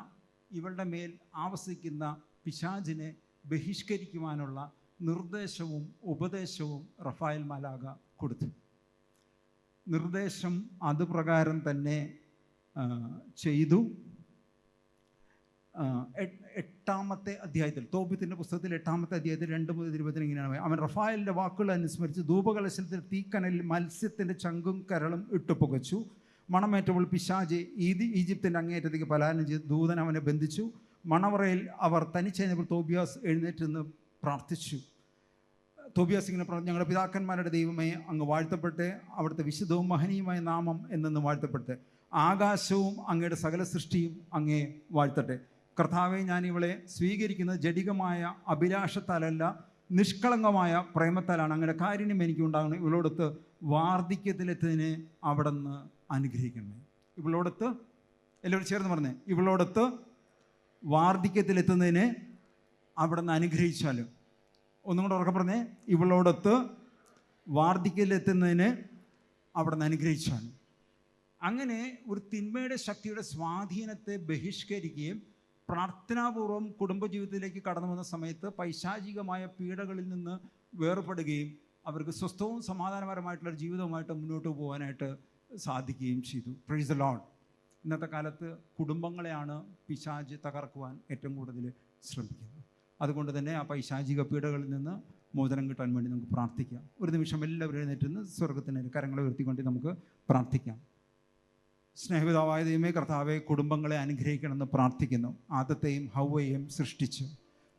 ഇവളുടെ മേൽ ആവസിക്കുന്ന പിശാചിനെ ബഹിഷ്കരിക്കുവാനുള്ള നിർദ്ദേശവും ഉപദേശവും റഫായേൽ മാലാഖ കൊടുത്തു. നിർദ്ദേശം അതുപ്രകാരം തന്നെ ചെയ്തു. 8ാമത്തെ അധ്യായത്തിൽ, തോബിത്തിൻ്റെ പുസ്തകത്തിൽ 8ാമത്തെ അധ്യായത്തിൽ 2 മുതൽ 20 ഇങ്ങനെയാണ്: അവൻ റഫായേലിൻ്റെ വാക്കുകൾ അനുസ്മരിച്ച് ധൂപകലശത്തിൽ തീക്കനലിൽ മത്സ്യത്തിൻ്റെ ചങ്കും കരളും ഇട്ടു പുകച്ചു. മണമേറ്റപ്പോൾ പിശാച് ഈജിപ്തിൻ്റെ അങ്ങേയറ്റത്തേക്ക് പലായനം ചെയ്ത് ദൂതൻ അവനെ ബന്ധിച്ചു. മണവറയിൽ അവർ തനിച്ചപ്പോൾ തോബിയാസ് എഴുന്നേറ്റ് നിന്ന് പ്രാർത്ഥിച്ചു. തോബിയാസ് ഇങ്ങനെ പറഞ്ഞു: ഞങ്ങളുടെ പിതാക്കന്മാരുടെ ദൈവമേ, അങ്ങ് വാഴ്ത്തപ്പെട്ട് അവിടുത്തെ വിശുദ്ധവും മഹനീയമായ നാമം എന്നെന്ന് വാഴ്ത്തപ്പെട്ട് ആകാശവും അങ്ങയുടെ സകല സൃഷ്ടിയും അങ്ങേ വാഴ്ത്തട്ടെ. കർത്താവെ, ഞാൻ ഇവളെ സ്വീകരിക്കുന്നത് ജഡികമായ അഭിലാഷത്താലല്ല, നിഷ്കളങ്കമായ പ്രേമത്താലാണ്. അങ്ങയുടെ കാരുണ്യം എനിക്ക് ഉണ്ടാകണം. ഇവളോടൊത്ത് വാർദ്ധക്യത്തിലെത്തുന്നതിന് അവിടെ നിന്ന് അനുഗ്രഹിക്കണമേ. ഇവളോടൊത്ത്, എല്ലാവരും ചേർന്ന് പറഞ്ഞേ, ഇവളോടൊത്ത് വാർദ്ധക്യത്തിലെത്തുന്നതിന് അവിടെ നിന്ന് അനുഗ്രഹിച്ചാലും. ഒന്നും കൂടെ ഉറക്കെ പറഞ്ഞേ, ഇവളോടൊത്ത് വാർദ്ധക്യത്തിലെത്തുന്നതിന് അവിടെ നിന്ന് അനുഗ്രഹിച്ചാലും. അങ്ങനെ ഒരു തിന്മയുടെ ശക്തിയുടെ സ്വാധീനത്തെ ബഹിഷ്കരിക്കുകയും പ്രാർത്ഥനാപൂർവം കുടുംബജീവിതത്തിലേക്ക് കടന്നു വന്ന സമയത്ത് പൈശാചികമായ പീഡകളിൽ നിന്ന് വേർപെടുകയും അവർക്ക് സ്വസ്ഥവും സമാധാനപരമായിട്ടുള്ള ജീവിതവുമായിട്ട് മുന്നോട്ട് പോകാനായിട്ട് സാധിക്കുകയും ചെയ്തു. Price the Lord. ഇന്നത്തെ കാലത്ത് കുടുംബങ്ങളെയാണ് പിശാച് തകർക്കുവാൻ ഏറ്റവും കൂടുതൽ ശ്രമിക്കുന്നത്. അതുകൊണ്ട് തന്നെ ആ പൈശാചിക പീഡകളിൽ നിന്ന് മോചനം കിട്ടാൻ വേണ്ടി നമുക്ക് പ്രാർത്ഥിക്കാം. ഒരു നിമിഷം എല്ലാവരും എഴുന്നേറ്റ് സ്വർഗത്തിന് കരങ്ങളെ ഉയർത്തിക്കൊണ്ട് നമുക്ക് പ്രാർത്ഥിക്കാം. സ്നേഹപിതാവായ ദൈവമേ, കർത്താവെ, കുടുംബങ്ങളെ അനുഗ്രഹിക്കണമെന്ന് പ്രാർത്ഥിക്കുന്നു. ആദത്തെയും ഹവ്വയെയും സൃഷ്ടിച്ച്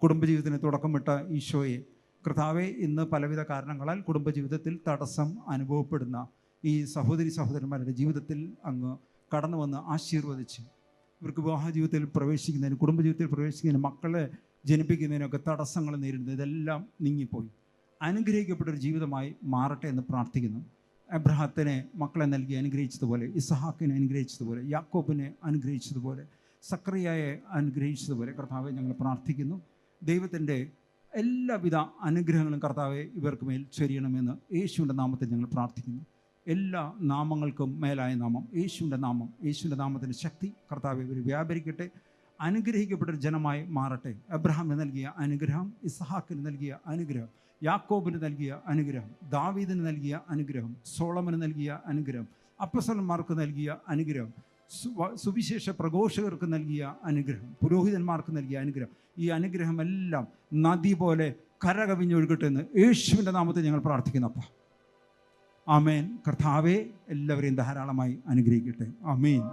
കുടുംബജീവിതത്തിന് തുടക്കമിട്ട ഈശോയെ, കർത്താവെ, ഇന്ന് പലവിധ കാരണങ്ങളാൽ കുടുംബജീവിതത്തിൽ തടസ്സം അനുഭവപ്പെടുന്ന ഈ സഹോദരി സഹോദരന്മാരുടെ ജീവിതത്തിൽ അങ്ങ് കടന്നു വന്ന് ആശീർവദിച്ച് ഇവർക്ക് വിവാഹ ജീവിതത്തിൽ പ്രവേശിക്കുന്നതിന്, കുടുംബജീവിതത്തിൽ പ്രവേശിക്കുന്നതിന്, മക്കളെ ജനിപ്പിക്കുന്നതിനൊക്കെ തടസ്സങ്ങൾ നേരിടുന്നത് ഇതെല്ലാം നീങ്ങിപ്പോയി അനുഗ്രഹിക്കപ്പെട്ടൊരു ജീവിതമായി മാറട്ടെ എന്ന് പ്രാർത്ഥിക്കുന്നു. എബ്രഹാത്തിനെ മക്കളെ നൽകി അനുഗ്രഹിച്ചതുപോലെ, ഇസഹാക്കിനെ അനുഗ്രഹിച്ചതുപോലെ, യാക്കോബിനെ അനുഗ്രഹിച്ചതുപോലെ, സക്രിയയെ അനുഗ്രഹിച്ചതുപോലെ കർത്താവെ ഞങ്ങൾ പ്രാർത്ഥിക്കുന്നു. ദൈവത്തിൻ്റെ എല്ലാവിധ അനുഗ്രഹങ്ങളും കർത്താവെ ഇവർക്ക് മേൽ ചൊരിയണമെന്ന് യേശുവിൻ്റെ നാമത്തിൽ ഞങ്ങൾ പ്രാർത്ഥിക്കുന്നു. എല്ലാ നാമങ്ങൾക്കും മേലായ നാമം യേശുവിൻ്റെ നാമം, യേശുവിൻ്റെ നാമത്തിൻ്റെ ശക്തി കർത്താവെ ഇവർ വ്യാപരിക്കട്ടെ. അനുഗ്രഹിക്കപ്പെട്ടൊരു ജനമായി മാറട്ടെ. അബ്രഹാമിന് നൽകിയ അനുഗ്രഹം, ഇസ്ഹാക്കിന് നൽകിയ അനുഗ്രഹം, യാക്കോബിന് നൽകിയ അനുഗ്രഹം, ദാവീദിന് നൽകിയ അനുഗ്രഹം, സോളമന് നൽകിയ അനുഗ്രഹം, അപ്പസ്തലന്മാർക്ക് നൽകിയ അനുഗ്രഹം, സുവിശേഷ പ്രഘോഷകർക്ക് നൽകിയ അനുഗ്രഹം, പുരോഹിതന്മാർക്ക് നൽകിയ അനുഗ്രഹം, ഈ അനുഗ്രഹമെല്ലാം നദി പോലെ കരകവിഞ്ഞൊഴുകട്ടെ എന്ന് യേശുവിൻ്റെ നാമത്തിൽ ഞങ്ങൾ പ്രാർത്ഥിക്കുന്നു. ആമേൻ. കർത്താവേ എല്ലാവരെയും ധാരാളമായി അനുഗ്രഹിക്കട്ടെ. ആമേൻ.